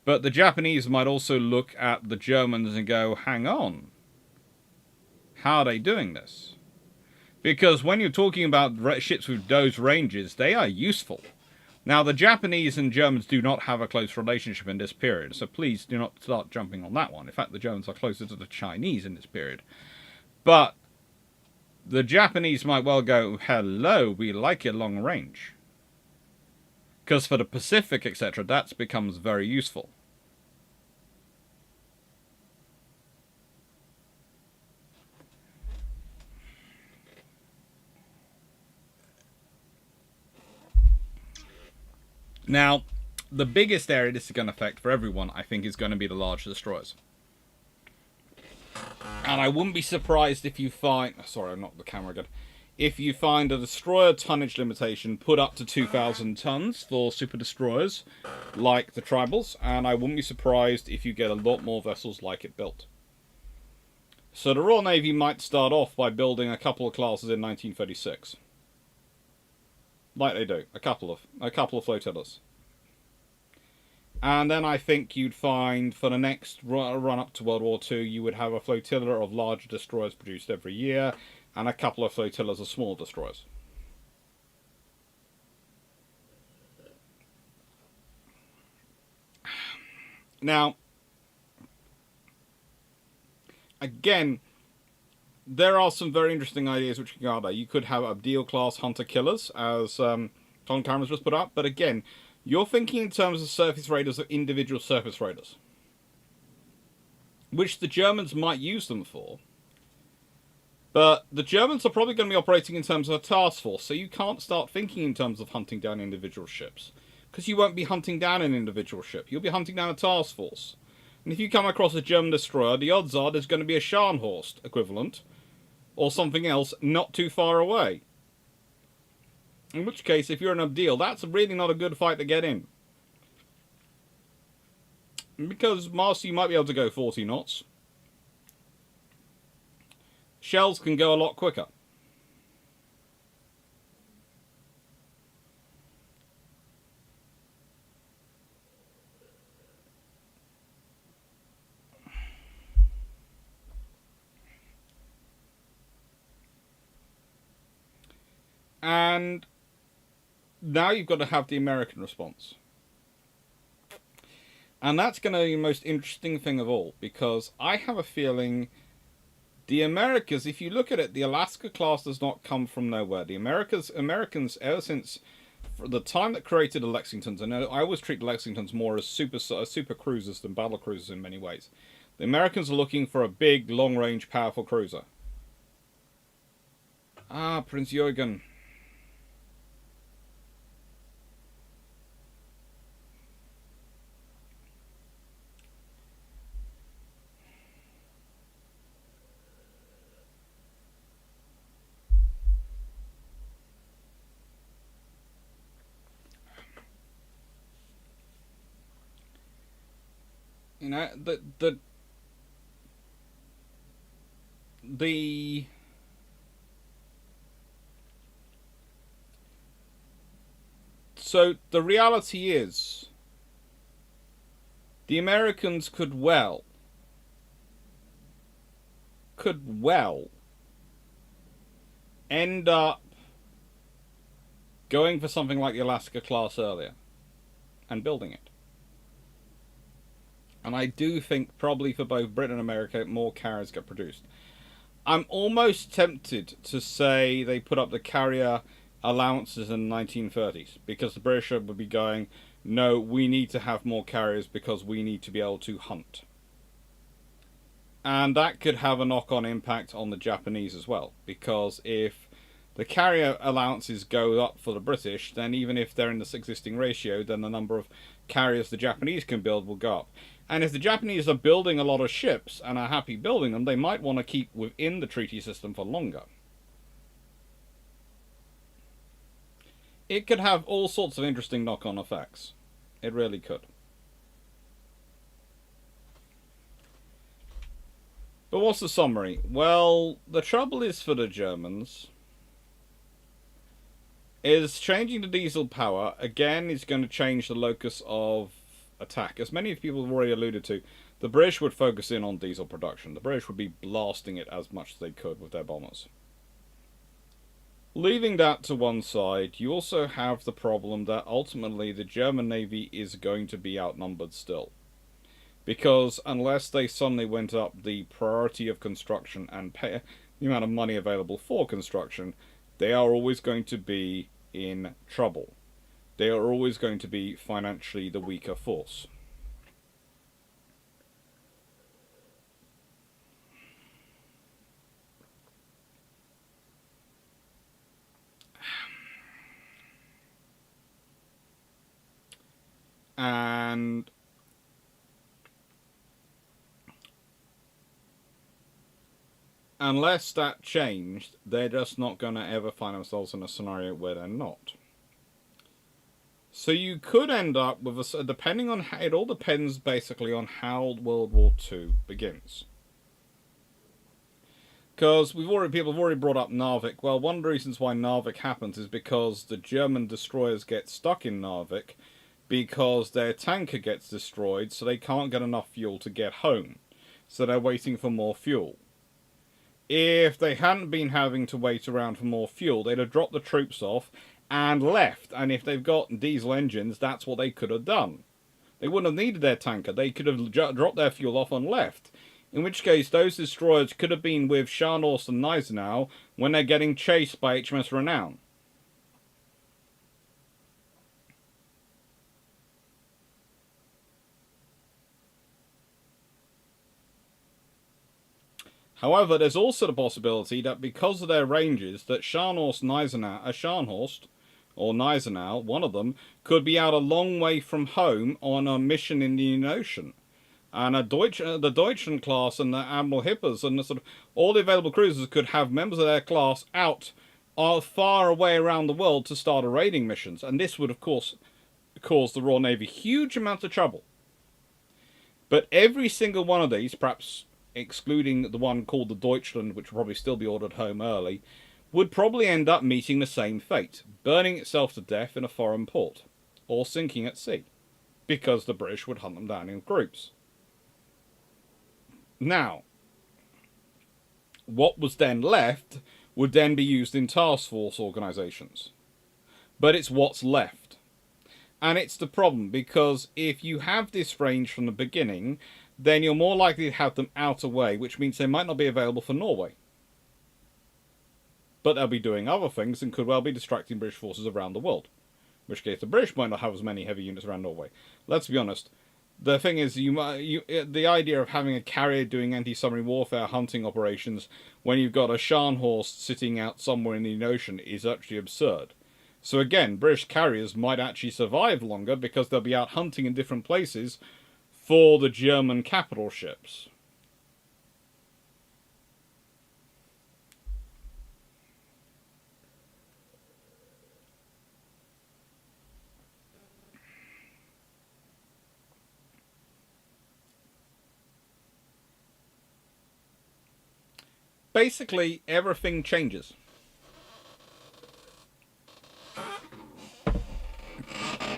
[SPEAKER 1] But the Japanese might also look at the Germans and go, hang on, how are they doing this? Because when you're talking about ships with those ranges, they are useful. Now, the Japanese and Germans do not have a close relationship in this period, so please do not start jumping on that one. In fact, the Germans are closer to the Chinese in this period. But the Japanese might well go, hello, we like it long range. Because for the Pacific, etc., that becomes very useful. Now, the biggest area this is going to affect for everyone, I think, is going to be the large destroyers. And I wouldn't be surprised if you find... Sorry, I knocked the camera again. If you find a destroyer tonnage limitation put up to 2,000 tons for super destroyers, like the Tribals, and I wouldn't be surprised if you get a lot more vessels like it built. So the Royal Navy might start off by building a couple of classes in 1936. Like they do. A couple of flotillas. And then I think you'd find for the next run up to World War II, you would have a flotilla of larger destroyers produced every year, and a couple of flotillas of small destroyers. Now, again, there are some very interesting ideas which can go out there. You could have Abdeel-class hunter-killers, as Tom Cameron's just put up, but again, you're thinking in terms of surface raiders of individual surface raiders, which the Germans might use them for. But the Germans are probably going to be operating in terms of a task force, so you can't start thinking in terms of hunting down individual ships. Because you won't be hunting down an individual ship, you'll be hunting down a task force. And if you come across a German destroyer, the odds are there's going to be a Scharnhorst equivalent, or something else not too far away. In which case, if you're an Abdeel, that's really not a good fight to get in. Because Master, you might be able to go 40 knots. Shells can go a lot quicker. And now you've got to have the American response. And that's going to be the most interesting thing of all, because I have a feeling the Americas, if you look at it, the Alaska class does not come from nowhere. The Americans, ever since the time that created the Lexingtons, and I always treat the Lexingtons more as super cruisers than battle cruisers in many ways. The Americans are looking for a big, long-range, powerful cruiser. Ah, Prince Eugen. You know, so the reality is, the Americans could well end up going for something like the Alaska class earlier and building it. And I do think probably for both Britain and America, more carriers get produced. I'm almost tempted to say they put up the carrier allowances in the 1930s, because the British would be going, no, we need to have more carriers because we need to be able to hunt. And that could have a knock-on impact on the Japanese as well, because if the carrier allowances go up for the British, then even if they're in this existing ratio, then the number of carriers the Japanese can build will go up. And if the Japanese are building a lot of ships and are happy building them, they might want to keep within the treaty system for longer. It could have all sorts of interesting knock-on effects. It really could. But what's the summary? Well, the trouble is for the Germans is changing the diesel power, again, is going to change the locus of attack. As many people have already alluded to, the British would focus in on diesel production. The British would be blasting it as much as they could with their bombers. Leaving that to one side, you also have the problem that ultimately the German Navy is going to be outnumbered still. Because unless they suddenly went up the priority of construction and pay the amount of money available for construction, they are always going to be in trouble. They are always going to be financially the weaker force. And unless that changed, they're just not going to ever find themselves in a scenario where they're not. So you could end up with a, depending on how, it all depends basically on how World War II begins. Because people have already brought up Narvik. Well, one of the reasons why Narvik happens is because the German destroyers get stuck in Narvik because their tanker gets destroyed, so they can't get enough fuel to get home. So they're waiting for more fuel. If they hadn't been having to wait around for more fuel, they'd have dropped the troops off and left. And if they've got diesel engines, that's what they could have done. They wouldn't have needed their tanker. They could have dropped their fuel off and left. In which case, those destroyers could have been with Scharnhorst and Gneisenau when they're getting chased by HMS Renown. However, there's also the possibility that because of their ranges, that Scharnhorst or Gneisenau, one of them, could be out a long way from home on a mission in the Indian Ocean. And the Deutschland class and the Admiral Hippers and all the available cruisers could have members of their class out far away around the world to start raiding missions. And this would, of course, cause the Royal Navy huge amounts of trouble. But every single one of these, perhaps excluding the one called the Deutschland, which will probably still be ordered home early, would probably end up meeting the same fate, burning itself to death in a foreign port, or sinking at sea, because the British would hunt them down in groups. Now, what was then left would then be used in task force organisations. But it's what's left. And it's the problem, because if you have this range from the beginning, then you're more likely to have them out away, which means they might not be available for Norway. But they'll be doing other things and could well be distracting British forces around the world. In which case the British might not have as many heavy units around Norway. Let's be honest. The thing is, the idea of having a carrier doing anti-submarine warfare hunting operations when you've got a Scharnhorst sitting out somewhere in the Indian Ocean is actually absurd. So again, British carriers might actually survive longer because they'll be out hunting in different places for the German capital ships. Basically, everything changes.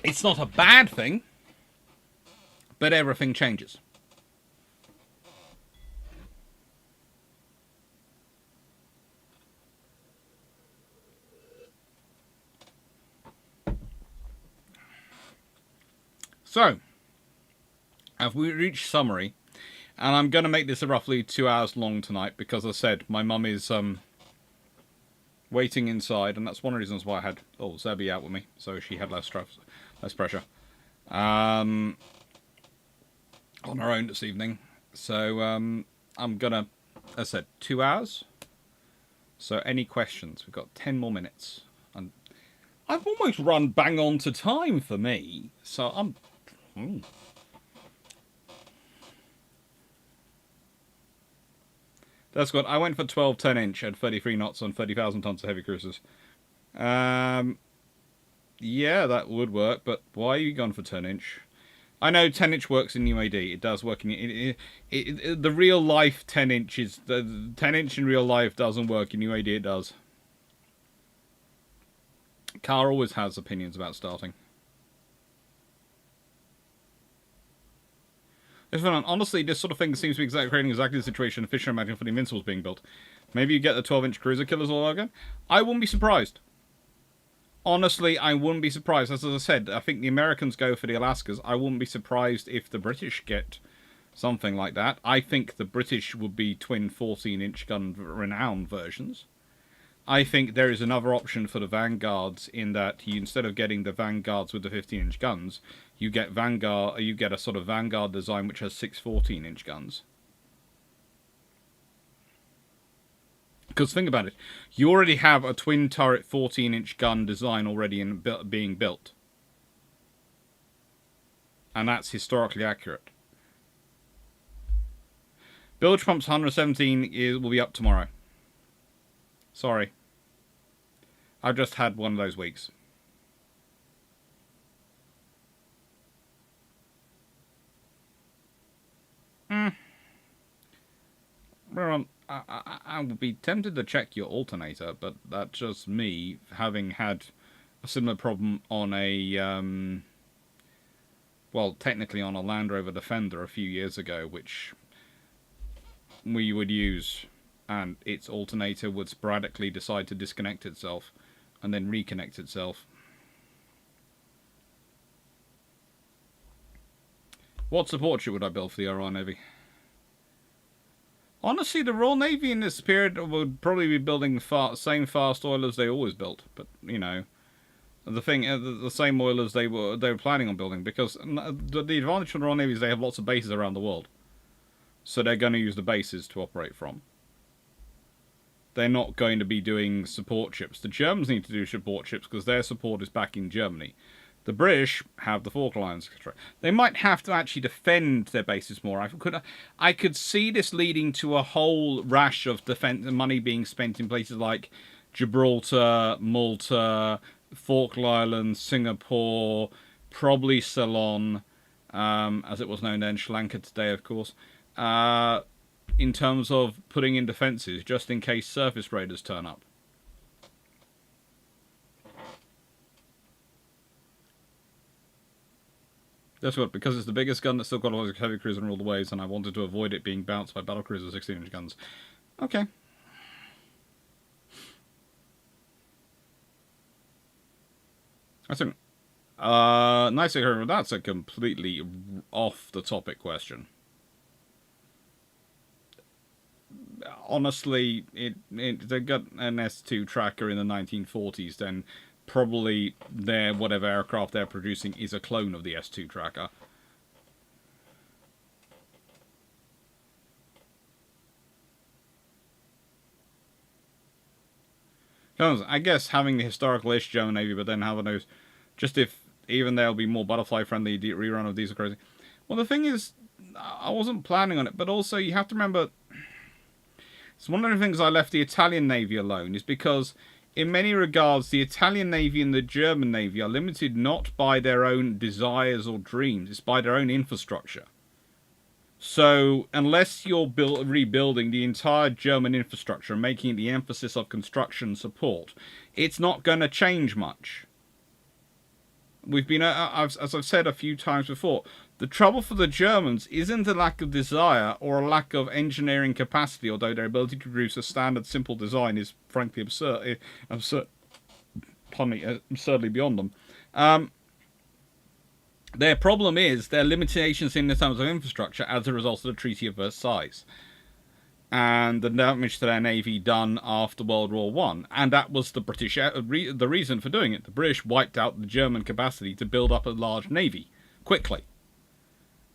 [SPEAKER 1] It's not a bad thing, but everything changes. So, have we reached summary? And I'm going to make this roughly 2 hours long tonight because, as I said, my mum is waiting inside, and that's one of the reasons why I had Zebby out with me, so she had less pressure on her own this evening. So I'm gonna, as I said, 2 hours. So any questions? We've got 10 more minutes, and I've almost run bang on to time for me. So I'm. That's good. I went for 12 10-inch at 33 knots on 30,000 tons of heavy cruisers. Yeah, that would work, but why are you gone for 10-inch? I know 10-inch works in UAD. It does work in the real life 10-inch is the 10-inch in real life doesn't work in UAD. It does. Carl always has opinions about starting. Honestly, this sort of thing seems to be creating exactly the situation Fisher imagined for the Invincibles being built. Maybe you get the 12-inch cruiser killers all over again. I wouldn't be surprised. Honestly, I wouldn't be surprised. As I said, I think the Americans go for the Alaskas. I wouldn't be surprised if the British get something like that. I think the British would be twin 14-inch gun Renown versions. I think there is another option for the Vanguards in that you, instead of getting the Vanguards with the 15-inch guns, you get a sort of Vanguard design which has 6 14-inch guns. Because think about it, you already have a twin turret 14-inch gun design already being built. And that's historically accurate. Bilge Pumps 117 will be up tomorrow. Sorry. I've just had one of those weeks. We're on. I would be tempted to check your alternator, but that's just me having had a similar problem on a, well, technically on a Land Rover Defender a few years ago, which we would use, and its alternator would sporadically decide to disconnect itself and then reconnect itself. What support ship would I build for the Royal Navy? Honestly, the Royal Navy in this period would probably be building the same fast oilers they always built, but you know, the same oilers they were planning on building, because the advantage of the Royal Navy is they have lots of bases around the world, so they're going to use the bases to operate from. They're not going to be doing support ships. The Germans need to do support ships because their support is back in Germany. The British have the Falklands. They might have to actually defend their bases more. I could see this leading to a whole rash of defense money being spent in places like Gibraltar, Malta, Falkland Islands, Singapore, probably Ceylon, as it was known then, Sri Lanka today, of course, in terms of putting in defences, just in case surface raiders turn up. Guess what? Because it's the biggest gun that's still got a heavy cruiser and all the waves, and I wanted to avoid it being bounced by battlecruiser 16-inch guns. Okay. I think. Nice to hear. That's a completely off-the-topic question. Honestly, they got an S2 tracker in the 1940s, then probably their whatever aircraft they're producing is a clone of the S2 tracker. I guess having the historical-ish German Navy, but then having those, just if even they'll be more butterfly-friendly rerun of these are crazy. Well, the thing is, I wasn't planning on it, but also you have to remember, it's one of the things I left the Italian Navy alone, is because in many regards, the Italian Navy and the German Navy are limited not by their own desires or dreams, it's by their own infrastructure. So, unless you're rebuilding the entire German infrastructure and making it the emphasis of construction support, it's not going to change much. We've been, as I've said a few times before, the trouble for the Germans isn't a lack of desire or a lack of engineering capacity, although their ability to produce a standard simple design is frankly absurd, absurdly beyond them. Their problem is their limitations in terms of infrastructure as a result of the Treaty of Versailles and the damage to their navy done after World War I. And that was the British the reason for doing it. The British wiped out the German capacity to build up a large navy quickly.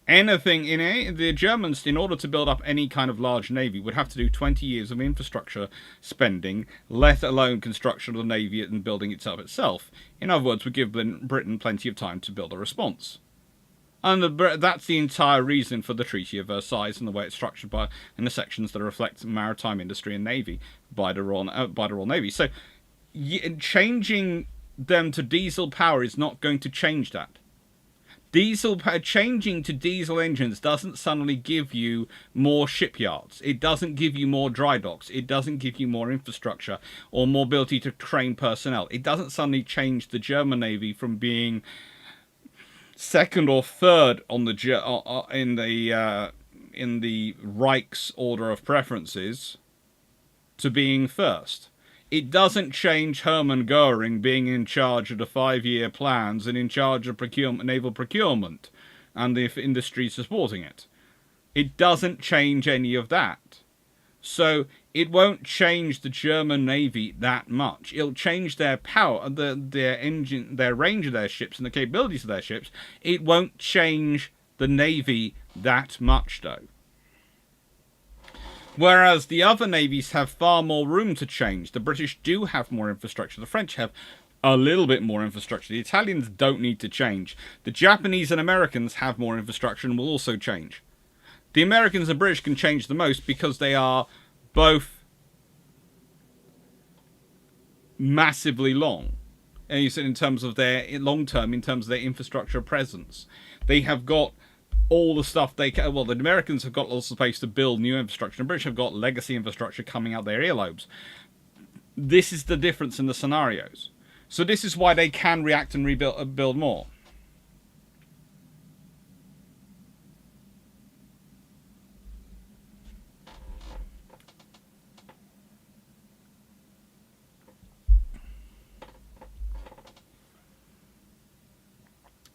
[SPEAKER 1] The Germans, in order to build up any kind of large navy, would have to do 20 years of infrastructure spending, let alone construction of the navy and building itself. In other words, would give Britain plenty of time to build a response. And that's the entire reason for the Treaty of Versailles and the way it's structured in the sections that reflect maritime industry and navy by the Royal Navy. So, changing them to diesel power is not going to change that. Changing to diesel engines doesn't suddenly give you more shipyards. It doesn't give you more dry docks. It doesn't give you more infrastructure or more ability to train personnel. It doesn't suddenly change the German Navy from being second or third on in the Reich's order of preferences to being first. It doesn't change Hermann Goering being in charge of the 5-year plans and in charge of naval procurement and the industry supporting it. It doesn't change any of that. So it won't change the German Navy that much. It'll change their power, their range of their ships and the capabilities of their ships. It won't change the Navy that much, though. Whereas the other navies have far more room to change. The British do have more infrastructure. The French have a little bit more infrastructure. The Italians don't need to change. The Japanese and Americans have more infrastructure and will also change. The Americans and British can change the most because they are both massively long. And you said in terms of their long term, in terms of their infrastructure presence. They have got all the stuff they can. Well, the Americans have got lots of space to build new infrastructure. The British have got legacy infrastructure coming out their earlobes. This is the difference in the scenarios. So this is why they can react and rebuild build more.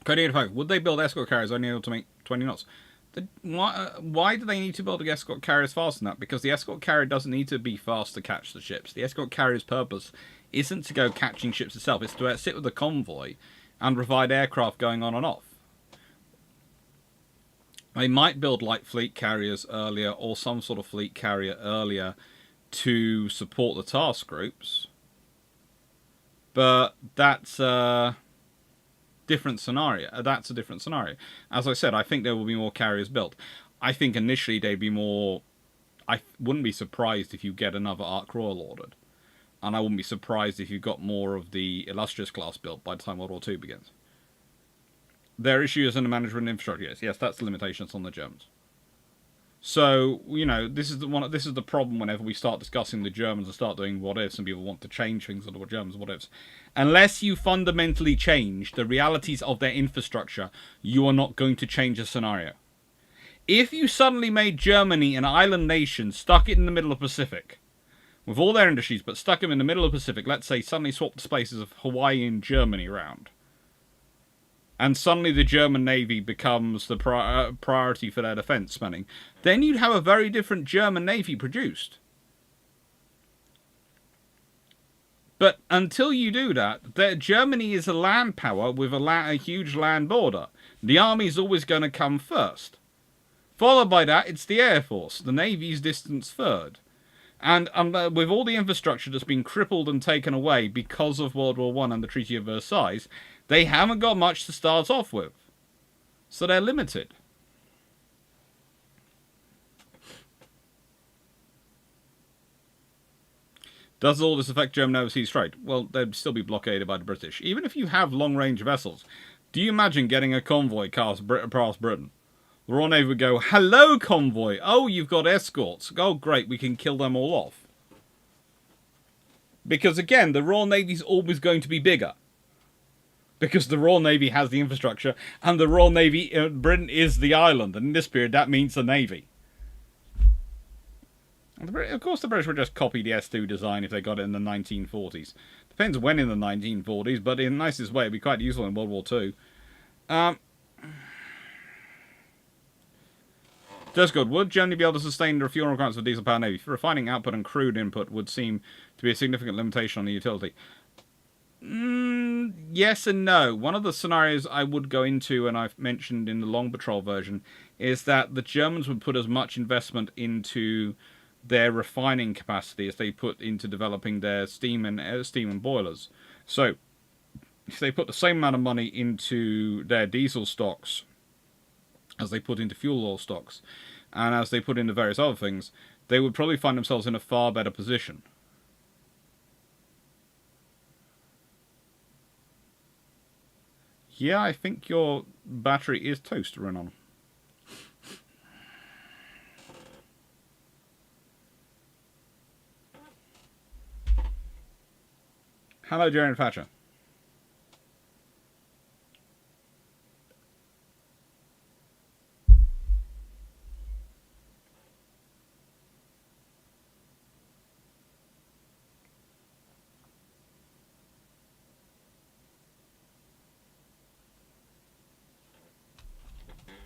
[SPEAKER 1] Code 85. Would they build escort carriers only able to make 20 knots? Why do they need to build escort carriers faster than that? Because the escort carrier doesn't need to be fast to catch the ships. The escort carrier's purpose isn't to go catching ships itself. It's to sit with the convoy and provide aircraft going on and off. They might build light fleet carriers earlier or some sort of fleet carrier earlier to support the task groups. But that's different scenario. That's a different scenario. As I said, I think there will be more carriers built. I think initially they'd be more... I wouldn't be surprised if you get another Ark Royal ordered. And I wouldn't be surprised if you got more of the Illustrious class built by the time World War II begins. There are issues in the management infrastructure. Yes, that's the limitations on the Germans. So, you know, this is the problem whenever we start discussing the Germans and start doing what-ifs and people want to change things on the Germans what-ifs. Unless you fundamentally change the realities of their infrastructure, you are not going to change a scenario. If you suddenly made Germany an island nation, stuck it in the middle of the Pacific, with all their industries, but stuck them in the middle of the Pacific, let's say suddenly swapped the spaces of Hawaii and Germany around, and suddenly the German Navy becomes the priority for their defence spending, then you'd have a very different German Navy produced. But until you do that, Germany is a land power with a huge land border. The army's always going to come first. Followed by that, it's the Air Force. The Navy's distant third. And with all the infrastructure that's been crippled and taken away because of World War I and the Treaty of Versailles, they haven't got much to start off with. So they're limited. Does all this affect German overseas trade? Well, they'd still be blockaded by the British. Even if you have long-range vessels, do you imagine getting a convoy past Britain? The Royal Navy would go, "Hello, convoy. Oh, you've got escorts. Oh, great, we can kill them all off." Because, again, the Royal Navy's always going to be bigger. Because the Royal Navy has the infrastructure, and the Royal Navy, Britain is the island, and in this period, that means the Navy. Of course, the British would just copy the S2 design if they got it in the 1940s. Depends when in the 1940s, but in the nicest way, it'd be quite useful in World War II. Just good. Would Germany be able to sustain the refueling requirements of a diesel-powered Navy? For refining output and crude input would seem to be a significant limitation on the utility. Yes and no. One of the scenarios I would go into, and I've mentioned in the Long Patrol version, is that the Germans would put as much investment into their refining capacity as they put into developing their steam and boilers. So, if they put the same amount of money into their diesel stocks as they put into fuel oil stocks, and as they put into various other things, they would probably find themselves in a far better position. Yeah, I think your battery is toast, Renan. Hello, Jerry Thatcher.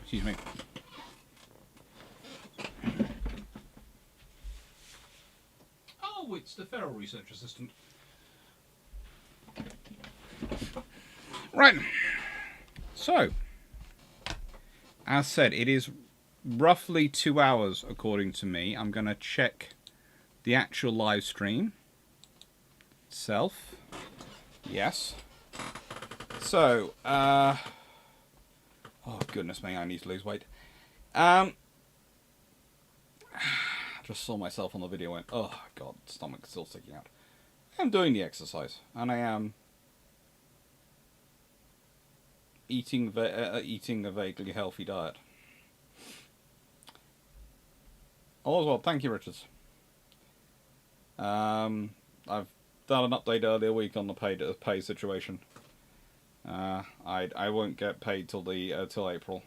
[SPEAKER 1] Excuse me. Oh, it's the Feral Research Assistant. Right. So, as said, it is roughly 2 hours, according to me. I'm going to check the actual live stream itself. Yes. So, oh goodness me, I need to lose weight. Just saw myself on the video and went, oh god, stomach's still sticking out. I'm doing the exercise, and I am eating a vaguely healthy diet. All as well. Thank you, Richards. I've done an update earlier week on the pay situation. I won't get paid till April.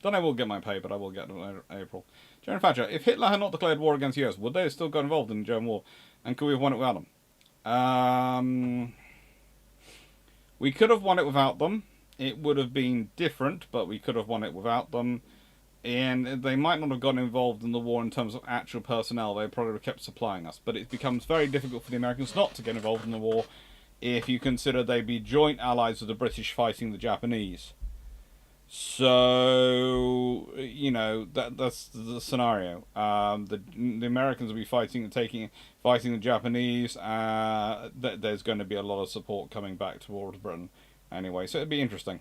[SPEAKER 1] Then I will get my pay, but I will get it in April. General Thatcher, if Hitler had not declared war against the US, would they have still got involved in the German war? And could we have won it without them? We could have won it without them. It would have been different, but we could have won it without them. And they might not have gotten involved in the war in terms of actual personnel. They probably would have kept supplying us. But it becomes very difficult for the Americans not to get involved in the war if you consider they'd be joint allies with the British fighting the Japanese. So, you know, that's the scenario. The Americans will be fighting the Japanese. There's going to be a lot of support coming back towards Britain anyway, so it'd be interesting.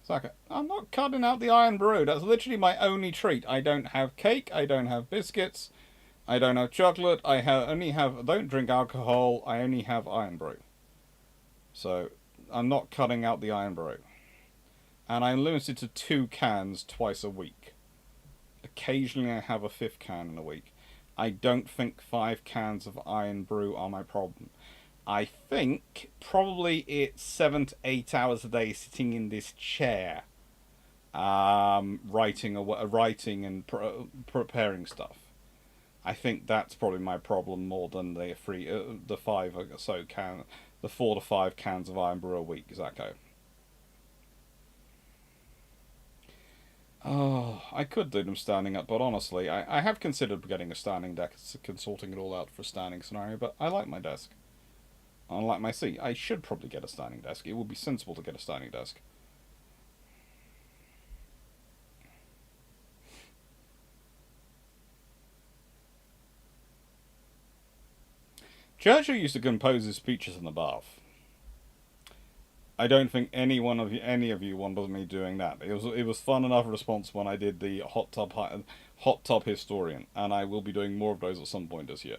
[SPEAKER 1] Saka, I'm not cutting out the iron brew. That's literally my only treat. I don't have cake. I don't have biscuits. I don't have chocolate. I don't drink alcohol. I only have iron brew. So I'm not cutting out the iron brew. And I'm limited to 2 cans twice a week. Occasionally I have a 5th can in a week. I don't think 5 cans of iron brew are my problem. I think probably it's 7 to 8 hours a day sitting in this chair, writing and preparing stuff. I think that's probably my problem more than the 5 or so the 4 to 5 cans of iron brew a week. Zacko. Oh, I could do them standing up, but honestly, I have considered getting a standing desk, consorting it all out for a standing scenario, but I like my desk. Unlike my seat, I should probably get a standing desk. It would be sensible to get a standing desk. Churchill used to compose his speeches in the bath. I don't think any of you wanted me doing that. It was fun enough response when I did the hot tub historian, and I will be doing more of those at some point this year.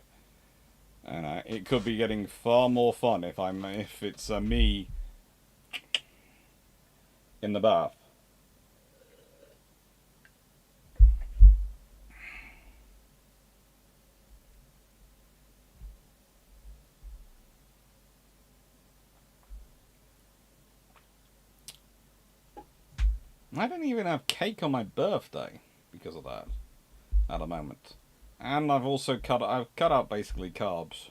[SPEAKER 1] And it could be getting far more fun if it's me in the bath. I don't even have cake on my birthday because of that at the moment. And I've also cut out basically carbs.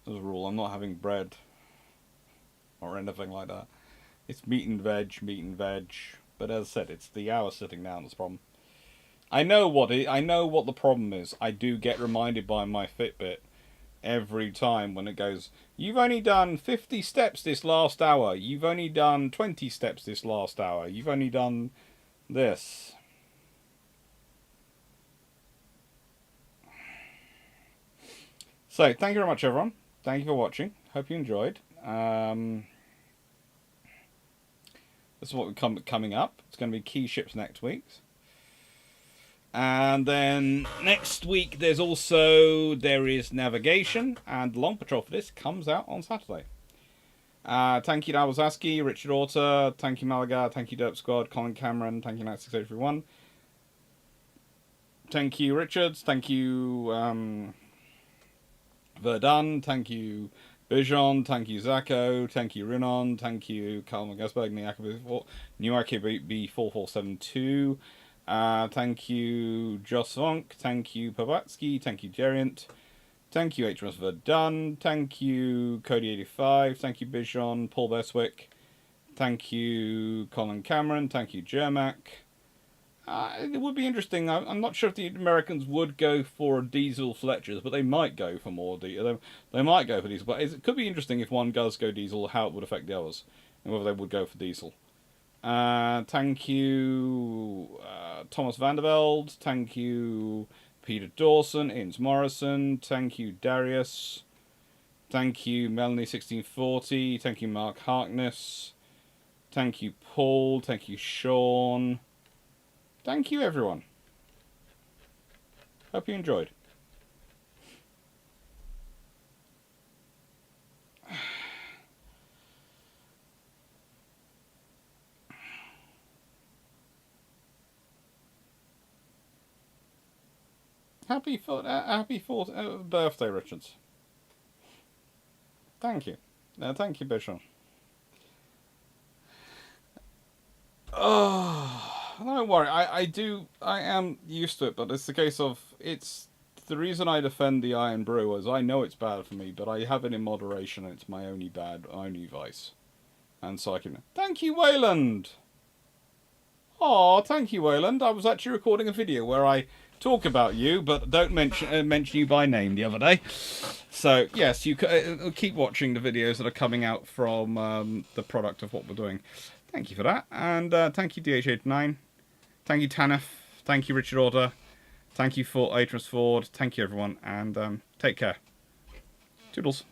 [SPEAKER 1] As a rule, I'm not having bread or anything like that. It's meat and veg. But as I said, it's the hour sitting down that's the problem. I know what the problem is. I do get reminded by my Fitbit every time when it goes, you've only done 50 steps this last hour. You've only done 20 steps this last hour. You've only done this. So, thank you very much, everyone. Thank you for watching. Hope you enjoyed. This is what we're coming up. It's going to be key ships next week. And then next week there is navigation, and the long patrol for this comes out on Saturday. Thank you to Alwazaski, Richard Orta, thank you Malaga, thank you Derp Squad, Colin Cameron, thank you Night 681. Thank you Richards, thank you Verdun, thank you Bijon, thank you Zacko, thank you Rinon, thank you Karl Von Gazenberg, New RKB 4472, thank you Joss Vonk, thank you Pavatsky, thank you Geriant, thank you HMS Verdun, thank you Cody85, thank you Bijon, Paul Beswick, thank you Colin Cameron, thank you Jermac. It would be interesting. I'm not sure if the Americans would go for diesel Fletchers, but they might go for more diesel. They might go for diesel, but it could be interesting if one does go diesel, how it would affect the others, and whether they would go for diesel. Thank you Thomas Vanderveld. Thank you Peter Dawson, Inns Morrison. Thank you Darius. Thank you Melanie1640. Thank you Mark Harkness. Thank you Paul. Thank you Sean. Thank you, everyone. Hope you enjoyed. happy birthday, Richards. Thank you. Thank you, Bishop. Oh, don't worry. I am used to it, but it's the case of it's the reason I defend the Iron Brew is I know it's bad for me, but I have it in moderation. And it's my only vice, and so I can. Thank you, Wayland. Oh, thank you, Wayland. I was actually recording a video where I talk about you, but don't mention you by name the other day. So yes, you keep watching the videos that are coming out from the product of what we're doing. Thank you for that, and thank you DH89, thank you Tanif, thank you Richard Order, thank you for Atras Ford, thank you everyone, and take care. Toodles.